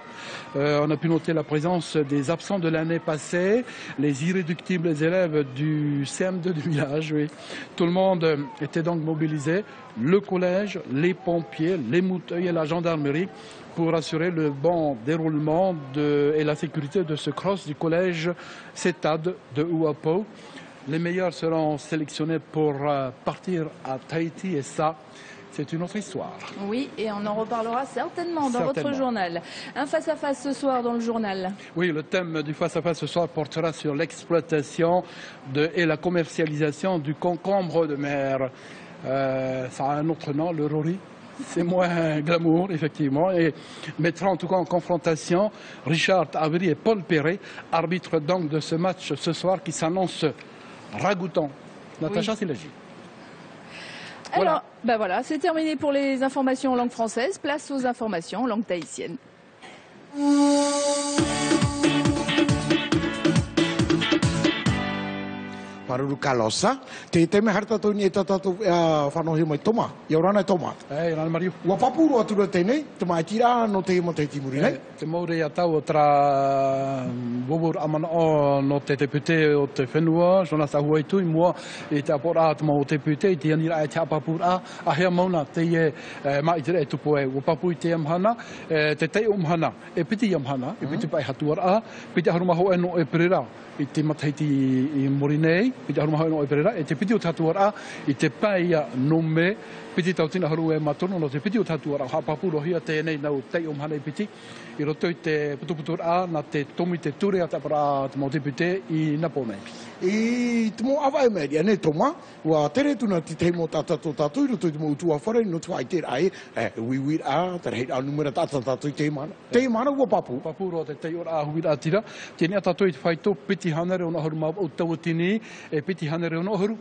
On a pu noter la présence des absents de l'année passée, les irréductibles élèves du CM2 du village. Oui. Tout le monde était donc mobilisé. Le collège, les pompiers, les mouteuils et la gendarmerie pour assurer le bon déroulement et la sécurité de ce cross du collège CETAD de Uapau. Les meilleurs seront sélectionnés pour partir à Tahiti et ça, c'est une autre histoire.
Oui, et on en reparlera certainement dans votre journal. Un face-à-face ce soir dans le journal.
Oui, le thème du face-à-face ce soir portera sur l'exploitation et la commercialisation du concombre de mer. Ça a un autre nom, le rori. C'est moins glamour, effectivement, et mettra en tout cas en confrontation Richard Avery et Paul Perret, arbitres donc de ce match ce soir qui s'annonce ragoûtant. Natacha Silagi.
Alors, voilà, c'est terminé pour les informations en langue française. Place aux informations en langue tahitienne.
Paruru kalosa, te me harta to ni tatu whanohi mai toma, i orana toma.
Rana Mariu.
Ua papuro atura tēnei, te mai tira no te mo te timuri nei.
Te maure a tau tra wawur amana o no te pute o te whenua, Jonas Ahuaitu i mua i te apora atama o te pute, i te anira e te apapura, a hea mauna te mai tere e tupo e ua papu i te amhana, te tei umhana, e piti amhana, e piti pai hatuara a, piti harumaho e no e perera, i te mataiti i Morinei, piti harumaho e no e perera, e te piti o tatuara i te paia nome, piti tautina haru e matono no te piti o tatuara, hapapuro hia tēnei nau tei umhana i piti, i roto i te putuputura na te tomi te ture a tapara te mo te pite i Naponei.
I te mo awa e meri ane toma, ua tere tuna ti te mo tatato tatu, i roto i te mo utua whare, no tua i te rai, uiwir a, tere hei anumera tatato i te mana. Te mana ua papu.
Papuro te tei ora ahuir a tira, tēnei atato i te whaito, piti hanare o nahoru mau o tawatini, e piti hanare o nahoru,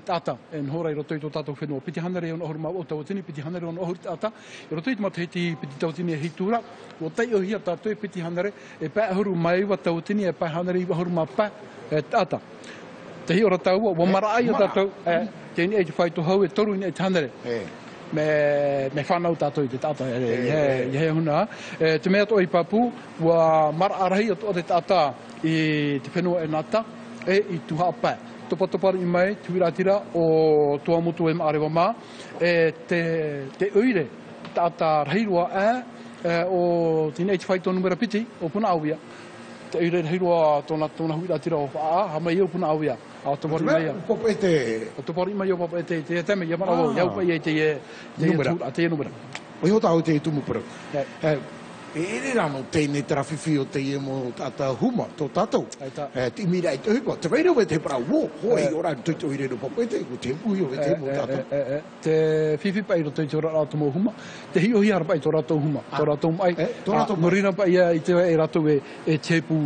tata, en hora i roto i tō tātou whenua. Piti hanare o nahoru mau o tawatini, piti hanare o nahoru tata, i roto i te matahiti piti tawatini e hitura, o tei o hia tātou e piti hanare, e pai ahuru mai wa tawatini, e pai hanare i wahuru ma pai, tata. Te hi ora tau, wa mara ai o tātou, tēnei e te whaito hau e toru i te hanare. Me whanau tātou i te tata, i hea huna. Te mea tō i papu, wa mara arahi o te tata i te whenua e nata, e i tuha pai. Topatopari i mai, tuiratira o tua mutu e maarewa mā, e te uire tata rahirua o tēnei te whaito numera piti o puna awia. Te uire rahirua tōna huiratira o whaa, ha mai o puna awia. A topari mai a. O topari mai o papa e te teme, ia mana o, iau pai e te numera.
O iho tau te tumupura. Ere rano tēnei trawhiwhi o te mo tata huma, tō tātou. Te mira i te huma, te weira we te parau, hoi ora tuito i rero papu e te, ko te mpui o te mo tātou.
Te whiwhi pai ro tuito rato mo huma, te hi o hi arapai tō rato huma, tō rato mai, morina pai i te e rato e tepu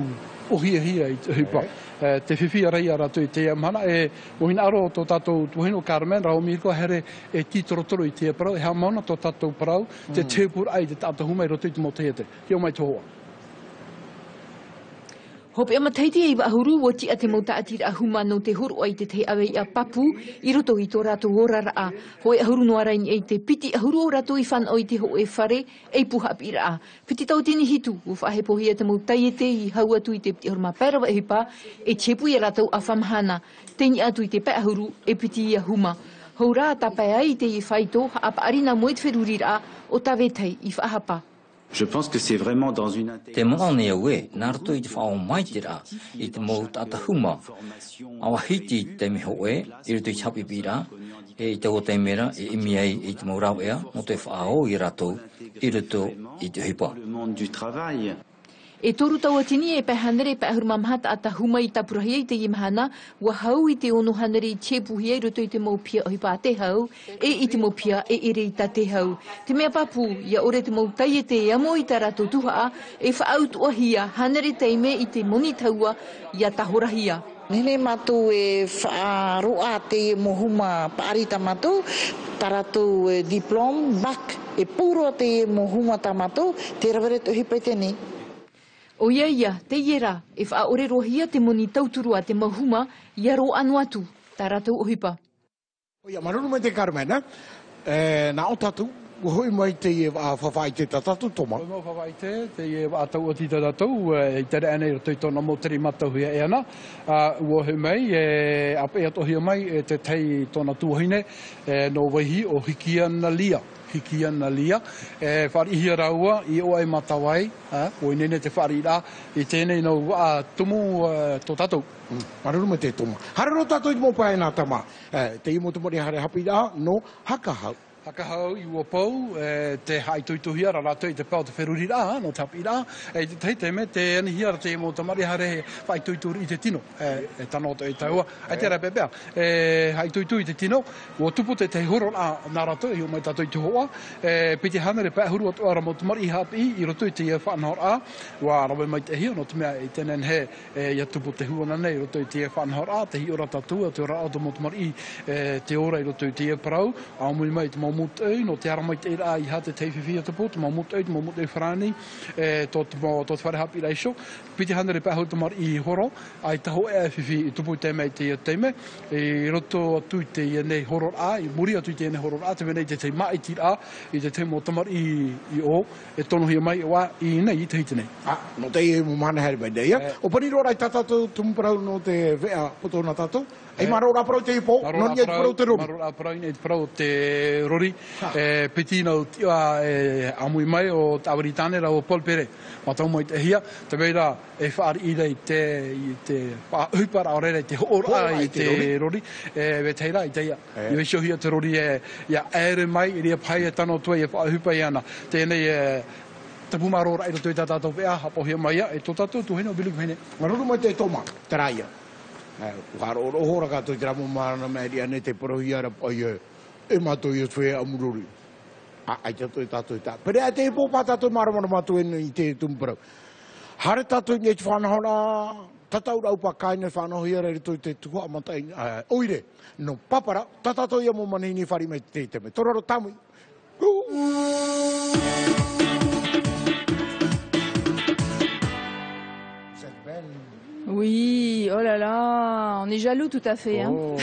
ohia i te hupa. Te whiwhi arai a rato i te amhana, e mohina aro tō tātou tuhino Carmen, rao mirko here e titorotoro i te parau, e hea mauna tō tātou parau, te tēpura ai te tātou huma i roto i te mo te ete. Hio mai tō hoa.
Hope amataiti e wahuru o ti a te mauta atira ahuma no te huru ai te te awe i a papu i roto i tō rato orara a. Hoi ahuru no araini e te piti ahuru o rato i whan o i te ho e whare e puha pira a. Piti tau tini hitu o whahe pohi a te mautai e te i hau atu i te piti ahuru ma pērawa e hipa e chepu i a rato a whamhana. Teini atu i te pē ahuru e piti i ahuma. Hau rā tapai ai te i whaito ha apa arina mo i te wherurira o tawetai i whahapa.
Je pense que c'est vraiment dans une
te moane aue narto I te whao mai te ra I te mou tata huma awa hiti te miho e I ruto I chapi pira e I te o te mera e imi ai I te mou rau ea no te whao I rato I ruto I te hipa.
Le monde du travail.
E toru taua tini e pehanere pe ahur mamhata ata huma I tapurahi I te imahana wa hau I te ono hanere I chepuhi e roto I te maupia o hipa te hau e I te maupia e ere I ta te hau. Te mea papu, ia ore te mautai e te amo I ta rato tuhaa e whaautua hia hanere teime I te moni taua ia tahorahia.
Nene matu e whaaroa te mohuma paarita matu, tarato diplom, bac, e puro te mohuma tamato, te rawere to hipa tene.
O ia, te iera, e whaore rohia te moni tauturua te mahuma, ia ro anu atu, tā rātou o hipa.
O ia, maruru mai te Carmena, nā o tatu, hoi mai te whawhai te tatatu toma.
Hoi mai whawhai te atau o ti tatatu, I tere ane i tui tōna moteri matau hia e ana. Ua hoi mai, apa e atohia mai, te tei tōna tuahine, no waihi o Hikia na Lia. Hikia na Lia, whari raua I o ai matawai, o nene te whari rā, I tēnei no tumu tō tātou.
Maruru me te tuma. Hararo tātou I mō pae nā tama. Te imo tumari hare hapi rā, no hakahau.
Hakahau I ua pou, te hai tuituhia ra rātou I te pau te wheruri rā, no tapi rā, te tei te me te anihia ra te imo tamari hare whai tuituri I te tino, tanoto I taua, te rā pepea, hai tuitui I te tino, ua tupu te horo nā rātou, I o mai tātou I te hoa, piti hanere pē huru atu ara mo tamari I hapi I roto I te whanhor a, ua rawe mai te hio, no te mea I tenen he, ia tupu te huana nei, roto I te whanhor a, te hi ora tatua, te ora auto mo tamari te ora I roto I te parau, a mui mai te mamut ei, no te ara mai te ira I ha te teififia te po, te mamut ei, te mamut ei wharani, tō te whare hapi reisho, piti hanere pēhau tamar I horo, ai taho e whiwhi I tupu te mei te teime, I roto atu I te nei horo a, I muri atu I te nei horo a, te menei te te mai ti a, I te te mo tamar I o, e tono hia mai wa I nei I te hiti nei.
No te e mo mana heri mai nei, o paniro rai tatatou tumuparau no te vea potona tatou, ei maro rā parau te ipo, no ni e te parau te rori.
Maro rā parau ni e te parau te rori, piti nau tiwa amui mai o Tawaritane ra o Polpere. Matau mai te hia, te veira e whaari I rei te huipara o rei te hoora I te rori, ve teira I te ia. I weisho hia te rori ia ere mai, I ria pai e tano tua I whaahupa I ana. Tēnei te pumaro rai roto I tātou vea, hapo hia mai ia, e tō tātou tuhene o biluku hene.
Maruru mai te toma, te raia. Wharo oro hora kato te ramo marana meri ane te parohi ara pai e mato I whea amururi. Ai tato I tātou I tā. Pere a te ipo pā tātou maramana mato I te tumparau. Hare tātou I te whanahora, tatau rau pa kaina whanahohi ara rito I te tuha amatai. Oire, no papara, tātou ia mo manini whari mai te teme. Toraro tamui.
Oui, oh là là, on est jaloux tout à fait. Hein.
Oh.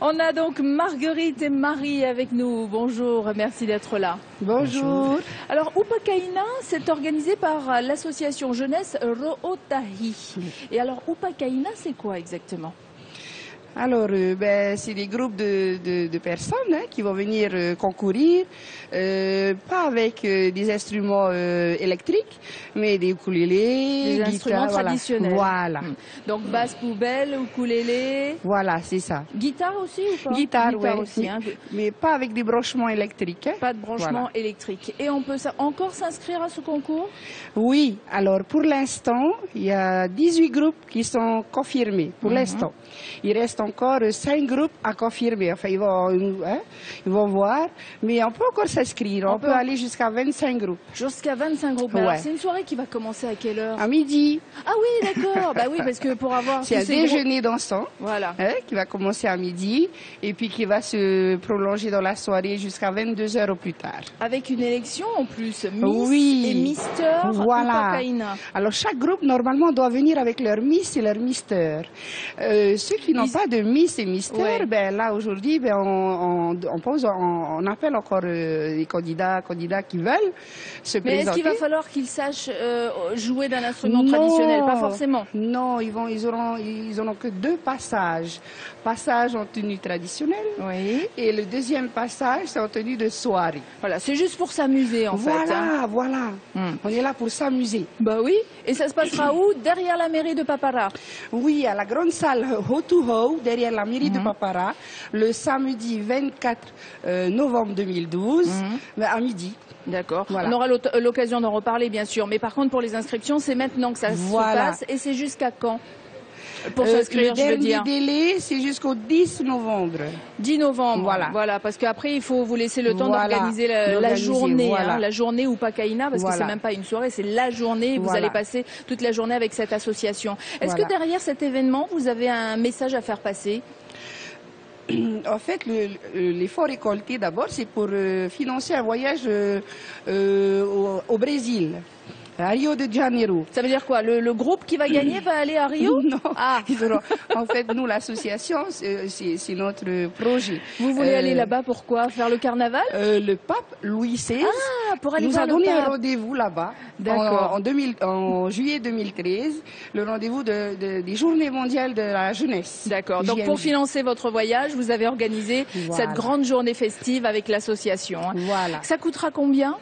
On a donc Marguerite et Marie avec nous. Bonjour, merci d'être là.
Bonjour.
Alors, Upakaina, c'est organisé par l'association jeunesse Ro'otahi. Et alors, Upakaina, c'est quoi exactement?
Alors, c'est des groupes de personnes qui vont venir concourir, pas avec des instruments électriques, mais des ukulélés,
des instruments traditionnels.
Voilà.
Donc, basse poubelle, ukulélé.
Voilà, c'est ça.
Guitare aussi ou pas?
Guitare, oui.
Aussi, hein.
Mais pas avec des branchements électriques.
Pas de branchements électriques. Et on peut encore s'inscrire à ce concours?
Oui. Alors, pour l'instant, il y a 18 groupes qui sont confirmés, pour l'instant. Il reste encore 5 groupes à confirmer. Enfin, ils vont voir. Mais on peut encore s'inscrire. On peut aller jusqu'à 25 groupes.
Jusqu'à 25 groupes.
Ouais.
Alors, c'est une soirée qui va commencer à quelle heure?
À midi.
Ah oui, d'accord. Bah oui, parce que pour avoir...
C'est un déjeuner dansant.
Voilà.
Qui va commencer à midi et puis qui va se prolonger dans la soirée jusqu'à 22h au plus tard.
Avec une élection en plus. Miss et Mister.
Voilà.
Upakaina.
Alors chaque groupe normalement doit venir avec leur Miss et leur Mister. Ceux qui n'ont pas de Miss et Mystère, ben, là aujourd'hui, ben, on appelle encore les candidats qui veulent se présenter.
Mais est-ce qu'il va falloir qu'ils sachent jouer d'un instrument traditionnel? Pas forcément.
Non, ils auront que 2 passages. Passage en tenue traditionnelle et le deuxième passage, c'est en tenue de soirée.
Voilà, c'est juste pour s'amuser en fait.
Voilà. On est là pour s'amuser.
Bah oui, et ça se passera où? Derrière la mairie de Papara?
Oui, à la grande salle Ho2Ho, derrière la mairie de Papara, le samedi 24 novembre 2012, à midi.
D'accord. On aura l'occasion d'en reparler, bien sûr. Mais par contre, pour les inscriptions, c'est maintenant que ça se passe. Et c'est jusqu'à quand? Pour s'inscrire, je veux dire.
Le dernier délai, c'est jusqu'au 10 novembre.
10 novembre, voilà, parce qu'après, il faut vous laisser le temps d'organiser la journée, la journée ou Pakaina, parce que c'est même pas une soirée, c'est la journée, vous allez passer toute la journée avec cette association. Est-ce que derrière cet événement, vous avez un message à faire passer?
En fait, l'effort récolté d'abord, c'est pour financer un voyage au Brésil. À Rio de Janeiro.
Ça veut dire quoi? Le groupe qui va gagner va aller à Rio?
Non. En fait, nous, l'association, c'est notre projet.
Vous voulez aller là-bas, pourquoi? Faire le carnaval?
Le pape Louis XVI
pour aller
nous
voir
a
le
donné
pape.
un rendez-vous là-bas en juillet 2013, le rendez-vous des Journées mondiales de la jeunesse.
D'accord. Donc pour financer votre voyage, vous avez organisé cette grande journée festive avec l'association.
Voilà.
Ça coûtera combien?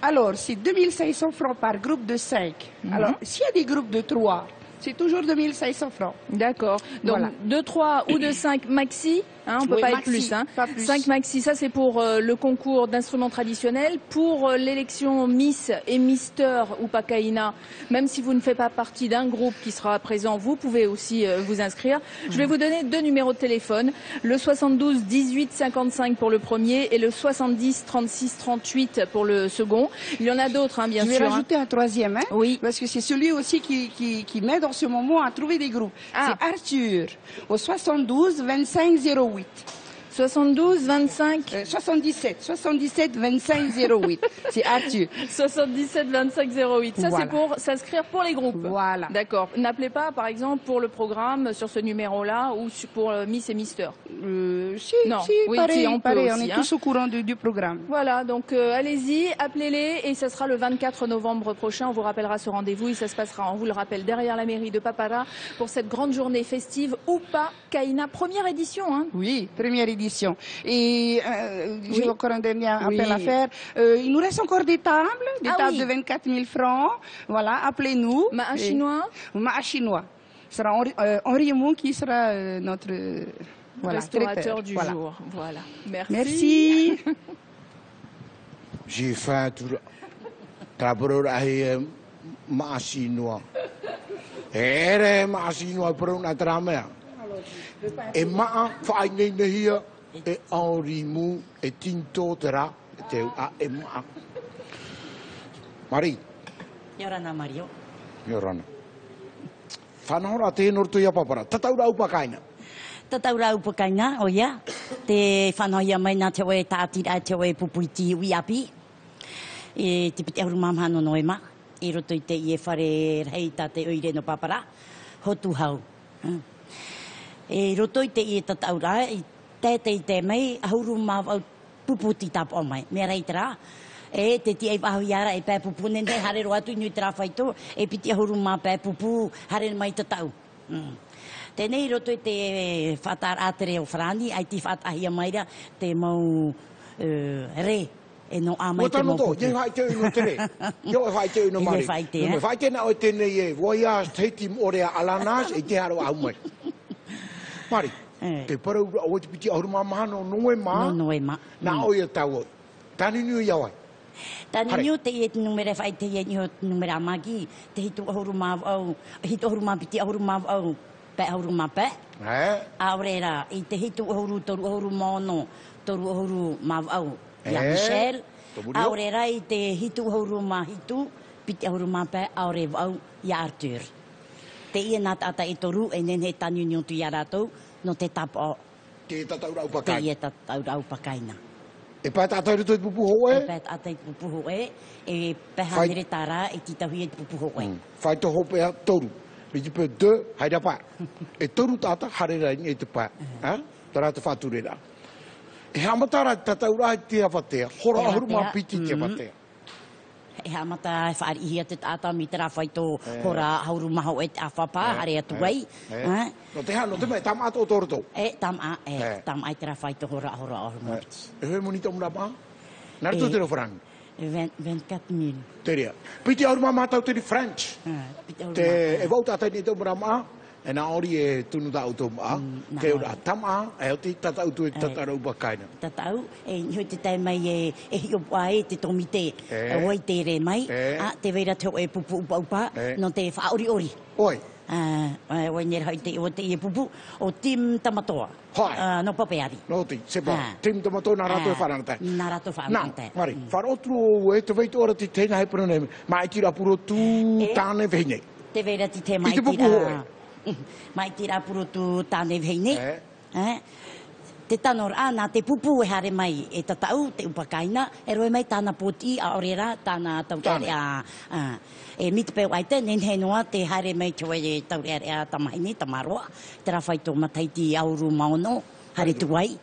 Alors, c'est 2500 francs par groupe de 5. Alors, s'il y a des groupes de 3, c'est toujours 2500 francs.
D'accord. Donc, de 3 ou de 5 maxi, on ne peut pas être plus. 5 maxi, ça c'est pour le concours d'instruments traditionnels. Pour l'élection Miss et Mister ou Pakaina, même si vous ne faites pas partie d'un groupe qui sera présent, vous pouvez aussi vous inscrire. Je vais vous donner 2 numéros de téléphone. Le 72 18 55 pour le premier et le 70 36 38 pour le second. Il y en a d'autres, bien sûr.
Je vais rajouter un troisième, parce que c'est celui aussi qui m'aide en ce moment à trouver des groupes. C'est Arthur, au 72 25 08.
72 25
77 25 08. C'est Arthur.
77 25 08. Ça c'est pour s'inscrire pour les groupes.
Voilà.
D'accord. N'appelez pas par exemple pour le programme sur ce numéro-là ou pour Miss et Mister.
Pareil, on est tous au courant du programme.
Voilà, donc allez-y, appelez-les et ça sera le 24 novembre prochain. On vous rappellera ce rendez-vous et ça se passera, on vous le rappelle, derrière la mairie de Papara pour cette grande journée festive Upa Kaina, première édition.
Oui, première édition. Et j'ai encore un dernier appel à faire. Il nous reste encore des tables tables de 24 000 francs. Voilà, appelez-nous.
Ma'a chinois.
Ma'a chinois. Ce sera Henri Mou qui sera notre
restaurateur du jour. Voilà.
Merci.
J'ai fait tout. Trabro ahi Ma'a chinois. Ma'a chinois pour une tramée. E maa whainei nehia e Henri Mou e tinto tera e te a e maa. Mari.
Yorana Mario.
Yorana. Whanahora te norto ia Papara. Tataura upa kaina.
Tataura upa kaina, o ia. Te whanoia mai nā te oe tātira te oe pupuiti ui api. E te pite auru mamhano noema. I roto i te ie whare rei tā te oire no Papara. Hotu hau. E roto i te i tataura, i tētei te mei, ahuru māwau puputi tapu o mai. Mea reitara, e te ti ei wahu iara e pē pupu, nene hare ro atu inui tera whaito, e piti ahuru mā pē pupu, hare mai tatau. Tēnei roto i te whatar atere o wharani, ai ti whatahia maira, te mau re. E no amai te mau putu.
Ye whai te unu tere. Yo e whai te unu mari.
Ye
whai te na o tēnei e, wai a teitim orea alanas, e te haro au mai. Mari, te parau o te piti ahuru mamahano noe mā.
Noe mā.
Nā oia tau oi. Tani niu iawai.
Tani niu te i numere whai te i numere amagi, te hitu ahuru mā au, hitu ahuru mā piti ahuru mā au, pe ahuru mā pe. Aurera, i te hitu ahuru toru ahuru mono, toru ahuru mā au, ia Michelle. Aurera, i te hitu ahuru mā hitu, piti ahuru mā pe, aure au, ia Arthur. Te ia nā tata e toru, e nene tanu niontu ia rātou, no te tapa o.
Te tataura upakaina.
Te ia tataura upakaina.
E pā tātou ruto i pupu hoe?
E pā tātou i pupu hoe, e peha mere tāra, e titahui e pupu hoe.
Whai to hopea toru. Mais tu peux deux, hai dapat. Et toru tata harera ni te pa. Hein? Tara te faturera. E hamatara tataura te afatea. Hora ahuru mapiti te afatea.
E hamata e whaarihia te tata mi te rawhaito hora hauru maho e te awhapa, hare atu wai.
No te hano, te mai, tam ato o toroto.
Tam ai te rawhaito hora ahuru mapiti.
E hoi monita muna pa? Nara tu te ro frango?
24.000.
Teria. Piti auru mama tau te French. Te e vau tata ni te mura maa. E nā ori e tunu da auto maa. Te ora tama, e o te tatau tu e tatarau bakaina.
Tatau, e hoi te tai mai e hiopa e te tomite. E oi te re mai. Te veira teo e pupu upa upa. No te whaori ori.
Oi.
Oi nera hoi te e pupu o Tim Tamatoa.
Hai.
No papeari.
No te, sepa. Tim Tamatoa nā rato e wharangatai.
Nā rato wharangatai.
Nā, mari. Wharotru e te veitu ora te tēnā he pranei. Mai tira puro tū tāne vehinei.
Te veira ti te mai tira. Mai tira puro tu tāne veine. Te tanor ana te pupu e hare mai e tatau te upakaina e roe mai tāna poti a orera tāna tautare a e mite pe waite nen he noa te hare mai te e tautare a tamaini tamaroa te rawhaito mataiti auru maono hare tuai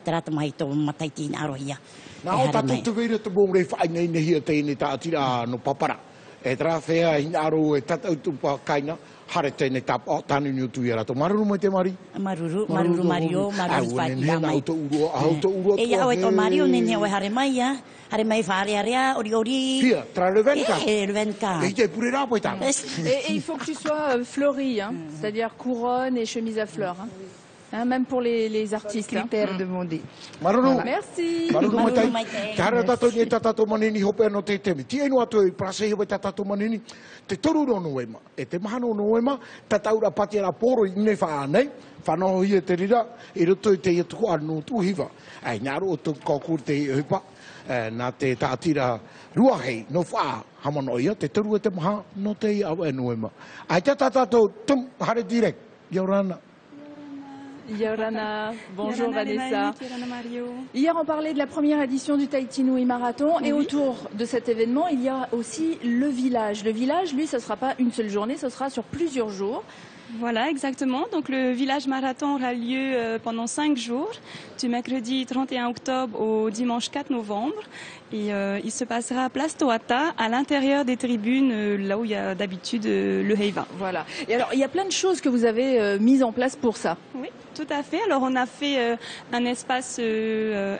te rata mai to mataiti na arohia.
Nā o tatu te veira te bōng rei whainei nehia tēne tātira no papara. E tra whea hina aro e tatau tupakaina. Hare tēne tapa, tānu ni utu i rato. Maruru mai te mari?
Maruru Mario, maruru whātia mai.
Auto urua
e au e to Mario, nene au e hare mai, hare mai whaare area, ori.
Pia, tra Revenka.
Revenka.
E te purera po i tāna.
Et il faut que tu sois fleuri, c'est-à-dire couronne et chemise à fleurs. Même pour les artistes.
Critères demandés.
Maruru.
Merci.
Maruru mai tai. Te hara tato ni e tatato manini hope anō te temi. Ti enu atu e prase hiwa tatato manini. Te toru rono ema. E te mahano no ema. Tataura pati ara poro i ne whaanei. Whanoho hi e te rira. I roto i te iatuku anu tuhiwa. Ai ngaro o tu kokur te hipa. Nā te tātira ruahei no wha hamano ia. Te toru e te maha no te i au enu ema. Ai te tatato tum hare direct. Yorana.
Yorana, bonjour Vanessa.
Yorana Mario.
Hier, on parlait de la première édition du Tahiti Nui Marathon et autour de cet événement, il y a aussi le village. Le village, lui, ce ne sera pas une seule journée, ce sera sur plusieurs jours.
Voilà, exactement. Donc le village marathon aura lieu pendant 5 jours, du mercredi 31 octobre au dimanche 4 novembre. Et il se passera à Place Toata, à l'intérieur des tribunes, là où il y a d'habitude le Heiva.
Voilà. Et alors, il y a plein de choses que vous avez mises en place pour ça.
Oui, tout à fait. Alors, on a fait un espace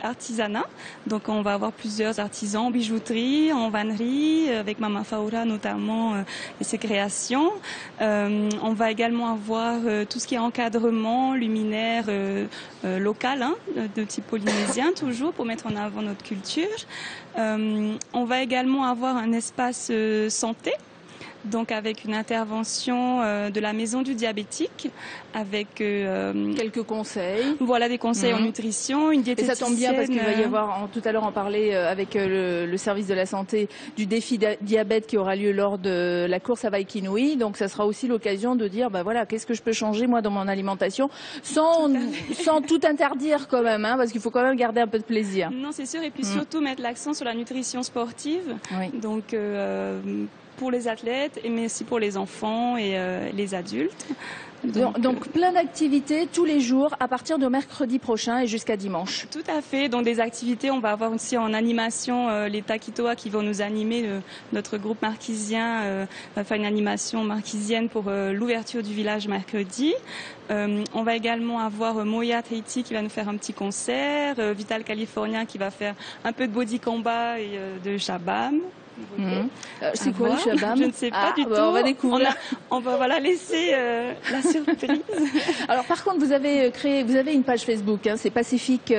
artisanat. Donc, on va avoir plusieurs artisans en bijouterie, en vannerie, avec Mama Faura notamment et ses créations. On va également avoir tout ce qui est encadrement, luminaire local, de type polynésien toujours, pour mettre en avant notre culture. On va également avoir un espace santé, donc avec une intervention de la maison du diabétique, avec
quelques conseils.
Voilà, des conseils en nutrition, une diététicienne.
Et ça tombe bien parce qu'il va y avoir, tout à l'heure, en parler avec le service de la santé du défi diabète qui aura lieu lors de la course à Waikinui. Donc ça sera aussi l'occasion de dire, bah voilà, qu'est-ce que je peux changer moi dans mon alimentation sans tout interdire quand même, parce qu'il faut quand même garder un peu de plaisir.
Non, c'est sûr, et puis surtout mettre l'accent sur la nutrition sportive.
Oui.
Donc pour les athlètes, mais aussi pour les enfants et les adultes.
Donc plein d'activités tous les jours à partir de mercredi prochain et jusqu'à dimanche.
Tout à fait. Donc des activités, on va avoir aussi en animation les Takitoa qui vont nous animer. Notre groupe marquisien va faire une animation marquisienne pour l'ouverture du village mercredi. On va également avoir Moya Tahiti qui va nous faire un petit concert, Vital Californien qui va faire un peu de body combat et de shabam.
C'est quoi le shabam?
Je ne sais pas du tout.
On va découvrir.
On va voilà, laisser la surprise.
Alors par contre, vous avez une page Facebook, c'est Pacific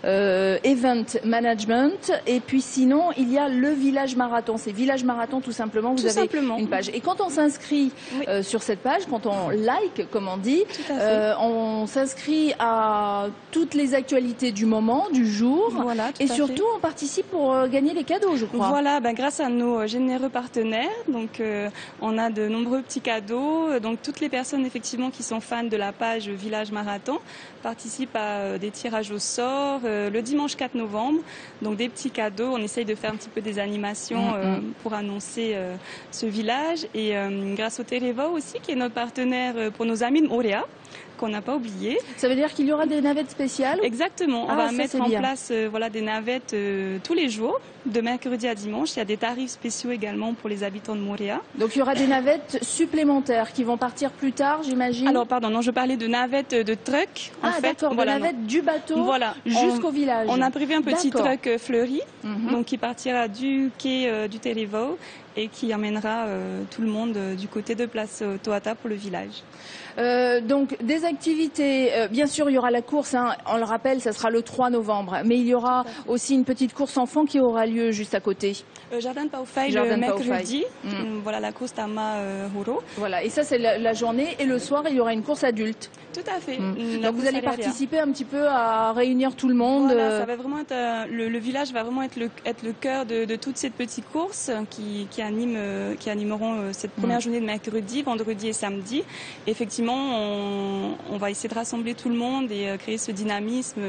Event Management, et puis sinon il y a le Village Marathon. C'est Village Marathon tout simplement. Vous avez une page. Et quand on s'inscrit sur cette page, quand on like, comme on dit, on s'inscrit à toutes les actualités du moment, du jour,
voilà,
et surtout on participe pour gagner les cadeaux, je crois.
Voilà, grâce grâce à nos généreux partenaires. Donc, on a de nombreux petits cadeaux. Donc, toutes les personnes effectivement qui sont fans de la page Village Marathon participent à des tirages au sort le dimanche 4 novembre. Donc, des petits cadeaux. On essaye de faire un petit peu des animations pour annoncer ce village. Et grâce au Tereva aussi, qui est notre partenaire pour nos amis de Moréa, qu'on n'a pas oublié.
Ça veut dire qu'il y aura des navettes spéciales?
Exactement. On va mettre en place voilà, des navettes tous les jours, de mercredi à dimanche. Il y a des tarifs spéciaux également pour les habitants de Moréa.
Donc il y aura des navettes supplémentaires qui vont partir plus tard, j'imagine?
Alors pardon, non, je parlais de navettes de truck.
Ah d'accord,
voilà,
de navettes du bateau jusqu'au village.
On a prévu un petit truck fleuri, donc qui partira du quai du Tereva et qui emmènera tout le monde du côté de Place Toata pour le village.
Donc des activités, bien sûr il y aura la course, hein, on le rappelle, ça sera le 3 novembre, mais il y aura aussi une petite course enfant qui aura lieu juste à côté.
Jardin de Paufai le mercredi, voilà la course Tama Huro.
Voilà, et ça c'est la journée, et le soir il y aura une course adulte.
Tout à fait.
Donc vous allez participer un petit peu à réunir tout le monde.
Voilà, ça va vraiment être, le village va vraiment être le cœur de toute cette petite course qui animeront cette première journée de mercredi, vendredi et samedi. Et effectivement, on va essayer de rassembler tout le monde et créer ce dynamisme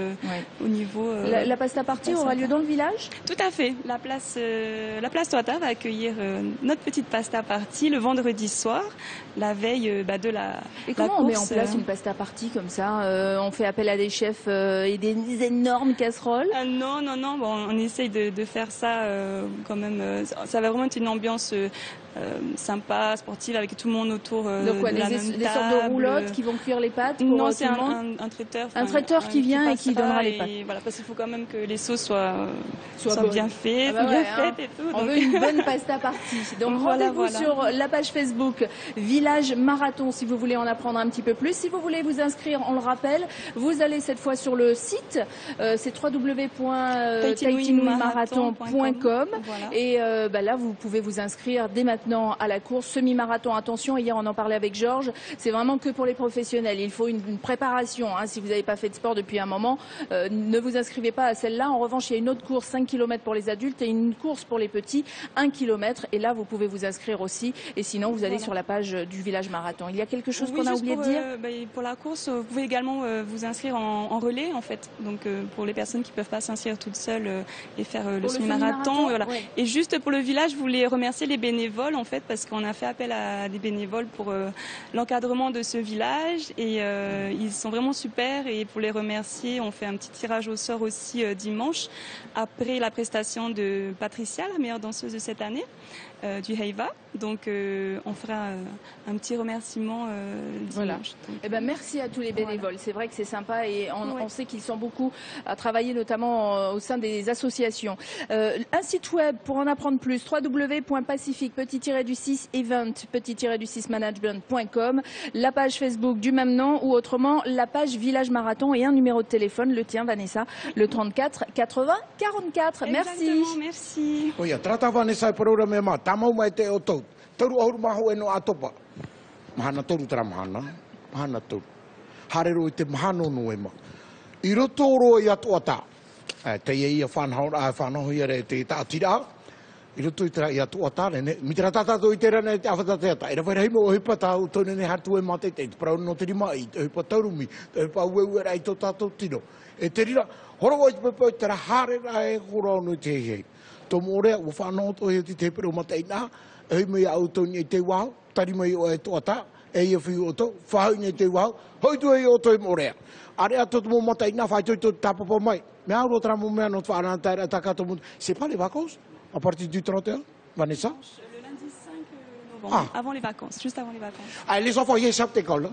au niveau...
La pasta party aura lieu dans le village?
Tout à fait. La place Toata va accueillir notre petite pasta party le vendredi soir, la veille de la
Et comment
course.
On met en place une pasta party comme ça? On fait appel à des chefs et des énormes casseroles?
Non, bon, on essaye de faire ça quand même. Ça va vraiment être une ambiance sympa, sportive, avec tout le monde autour
Donc quoi,
de la même
des sortes
table.
de roulottes qui vont cuire les pâtes pour
Non,
tout
c'est
le monde?
un traiteur.
Un traiteur qui vient et qui donnera les pâtes.
Voilà, parce qu'il faut quand même que les sauces soient
bonnes.
bien faites,
Ah bah ouais,
faites et tout.
On
donc.
veut une bonne pasta party. Donc rendez-vous sur la page Facebook Village Marathon si vous voulez en apprendre un petit peu plus. Si vous voulez vous inscrire, on le rappelle, vous allez cette fois sur le site, c'est www.tahitinuimarathon.com et là vous pouvez vous inscrire dès maintenant à la course semi-marathon. Attention, hier on en parlait avec Georges, c'est vraiment que pour les professionnels. Il faut une préparation. Hein. Si vous n'avez pas fait de sport depuis un moment, ne vous inscrivez pas à celle-là. En revanche, il y a une autre course 5 km pour les adultes et une course pour les petits 1 km. Et là, vous pouvez vous inscrire aussi. Et sinon, vous allez sur la page du Village Marathon. Il y a quelque chose qu'on a oublié de dire?
Pour la course, vous pouvez également vous inscrire en relais, en fait. Donc, pour les personnes qui ne peuvent pas s'inscrire toutes seules et faire le semi-marathon. Voilà.
Ouais.
Et juste pour le village, je voulais remercier les bénévoles, en fait, parce qu'on a fait appel à des bénévoles pour l'encadrement de ce village. Et ils sont vraiment super. Et pour les remercier, on fait un petit tirage au sort aussi dimanche, après la prestation de Patricia, la meilleure danseuse de cette année, du Heiva. Donc, on fera un petit remerciement dimanche.
Voilà.
Donc,
merci à tous les bénévoles. C'est vrai que c'est sympa et on sait qu'ils sont beaucoup à travailler, notamment au sein des associations. Un site web pour en apprendre plus, www.pacific-event-management.com, la page Facebook du même nom ou autrement la page Village Marathon et un numéro de téléphone, le tien Vanessa, le 34 80 44. Merci.
Merci.
Oia, trata Vanessa programa ma tamau mai te o tau. Taru ahuru maho e no atopa. Mahana toru tara mahana. Mahana toru. Harero i te mahano no e ma. I roto ro i atu ata. Te ia whanau ia re te taatira. I roto i tera i atu ata. Mi tera tatato i tera ne te awhata te ata. I ra whaira himo o hipa tau tone ne hatu e mate te. Te parau no te rima i. Te hipa taurumi. Te hipa ueu e i to tato tino. E te rira. Horo i te pepe i tera hare ra e horo no te hei. Tō mōrea o whanau to he te pero matei nā. E mei au tōni e te wau. Tari mai o e toata. E ia whiu o tō. Whahau ni e te wau. Hoi tu e o tō i mōrea. Are ato mō matei nā. Whai tōi tō tāpapa mai. Me auro tra mō mea no te whanau taira takato mō. C'est pas les vacances? À partir du 31, Vanessa?
Le lundi 5 novembre, avant les vacances, juste avant les vacances.
Ah, les enfants, ils savent l'école.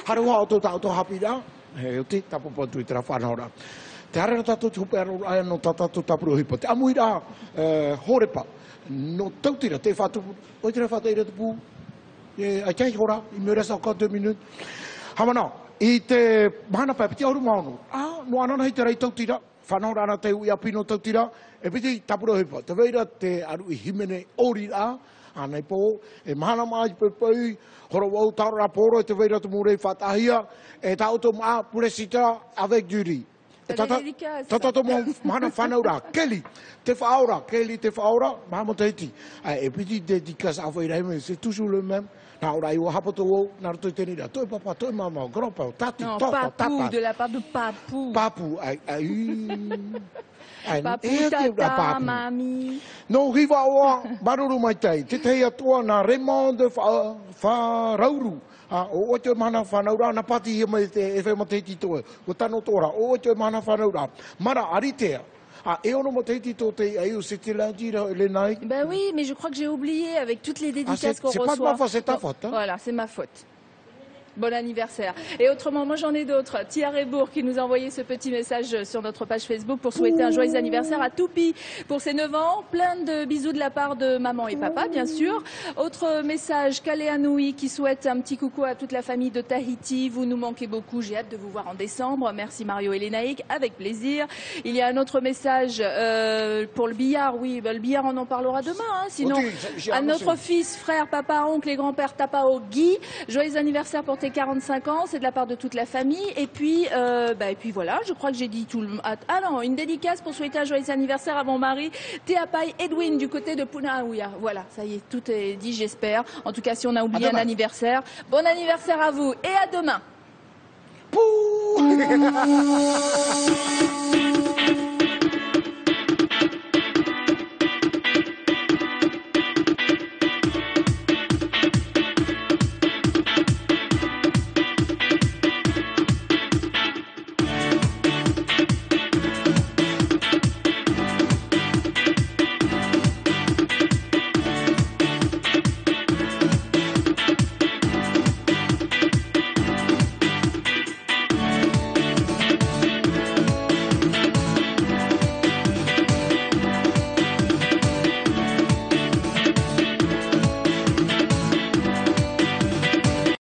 Harua o tō hapira. He o te tāpapa tui tra whanau rā. Te hara tato te hupe aro aia no tatato tapuro hipa. Te amuira horepa. No tautira te whatupu. Oi te whataira te pū. Ai kei hora. I me resa o ka 2 minutes. Hamana. I te mahana pai piti auru maunu. No anana hei te rei tautira. Whanau rana te ui apino tautira. E piti tapuro hipa. Te veira te aru I himene ori rā. Anei po. E mahana mai pepei. Horo wau taro raporo. E te veira te murei whatahia. E tauto maa puresita avec du riz. Tata mo mana whanaura, Kelly, te whaora, Kelly te whaora, mama te iti. E piti dédicace a whaireme, c'est toujours le même. Nā ora iwa hapoto o, nā roto i tenira, toi papa, toi mama, grandpa, tati,
non,
topa,
papou,
tapa.
de la part de papou.
Papou,
Papou, tata, mami.
No riva oa, maruru mai tei, te tei atua nā Raymond de Wharauru. O te mana whanaura, na pati hi mai te e whai te toa, o tano tora, o te mana whanaura. Mara aritea. Et on a été c'était lundi, les Nike.
Ben oui, mais je crois que j'ai oublié avec toutes les dédicaces qu'on reçoit.
C'est pas de ma faute, c'est ta faute. Hein?
Voilà, c'est ma faute. Bon anniversaire. Et autrement, moi j'en ai d'autres. Tia Rebourg qui nous a envoyé ce petit message sur notre page Facebook pour souhaiter un joyeux anniversaire à Toupi pour ses 9 ans. Plein de bisous de la part de maman et papa, bien sûr. Autre message, Kaléanoui qui souhaite un petit coucou à toute la famille de Tahiti. Vous nous manquez beaucoup, j'ai hâte de vous voir en décembre. Merci Mario et Lénaïque, avec plaisir. Il y a un autre message pour le billard. Oui, ben, le billard on en parlera demain. Hein. Sinon, à notre fils, frère, papa, oncle et grand-père Tapao Guy, joyeux anniversaire pour tes 45 ans, c'est de la part de toute la famille. Et puis voilà, je crois que j'ai dit tout le... Ah non, une dédicace pour souhaiter un joyeux anniversaire à mon mari, Teapai Edwin, du côté de Punaouia. Voilà, ça y est, tout est dit, j'espère. En tout cas, si on a oublié un anniversaire, bon anniversaire à vous et à demain.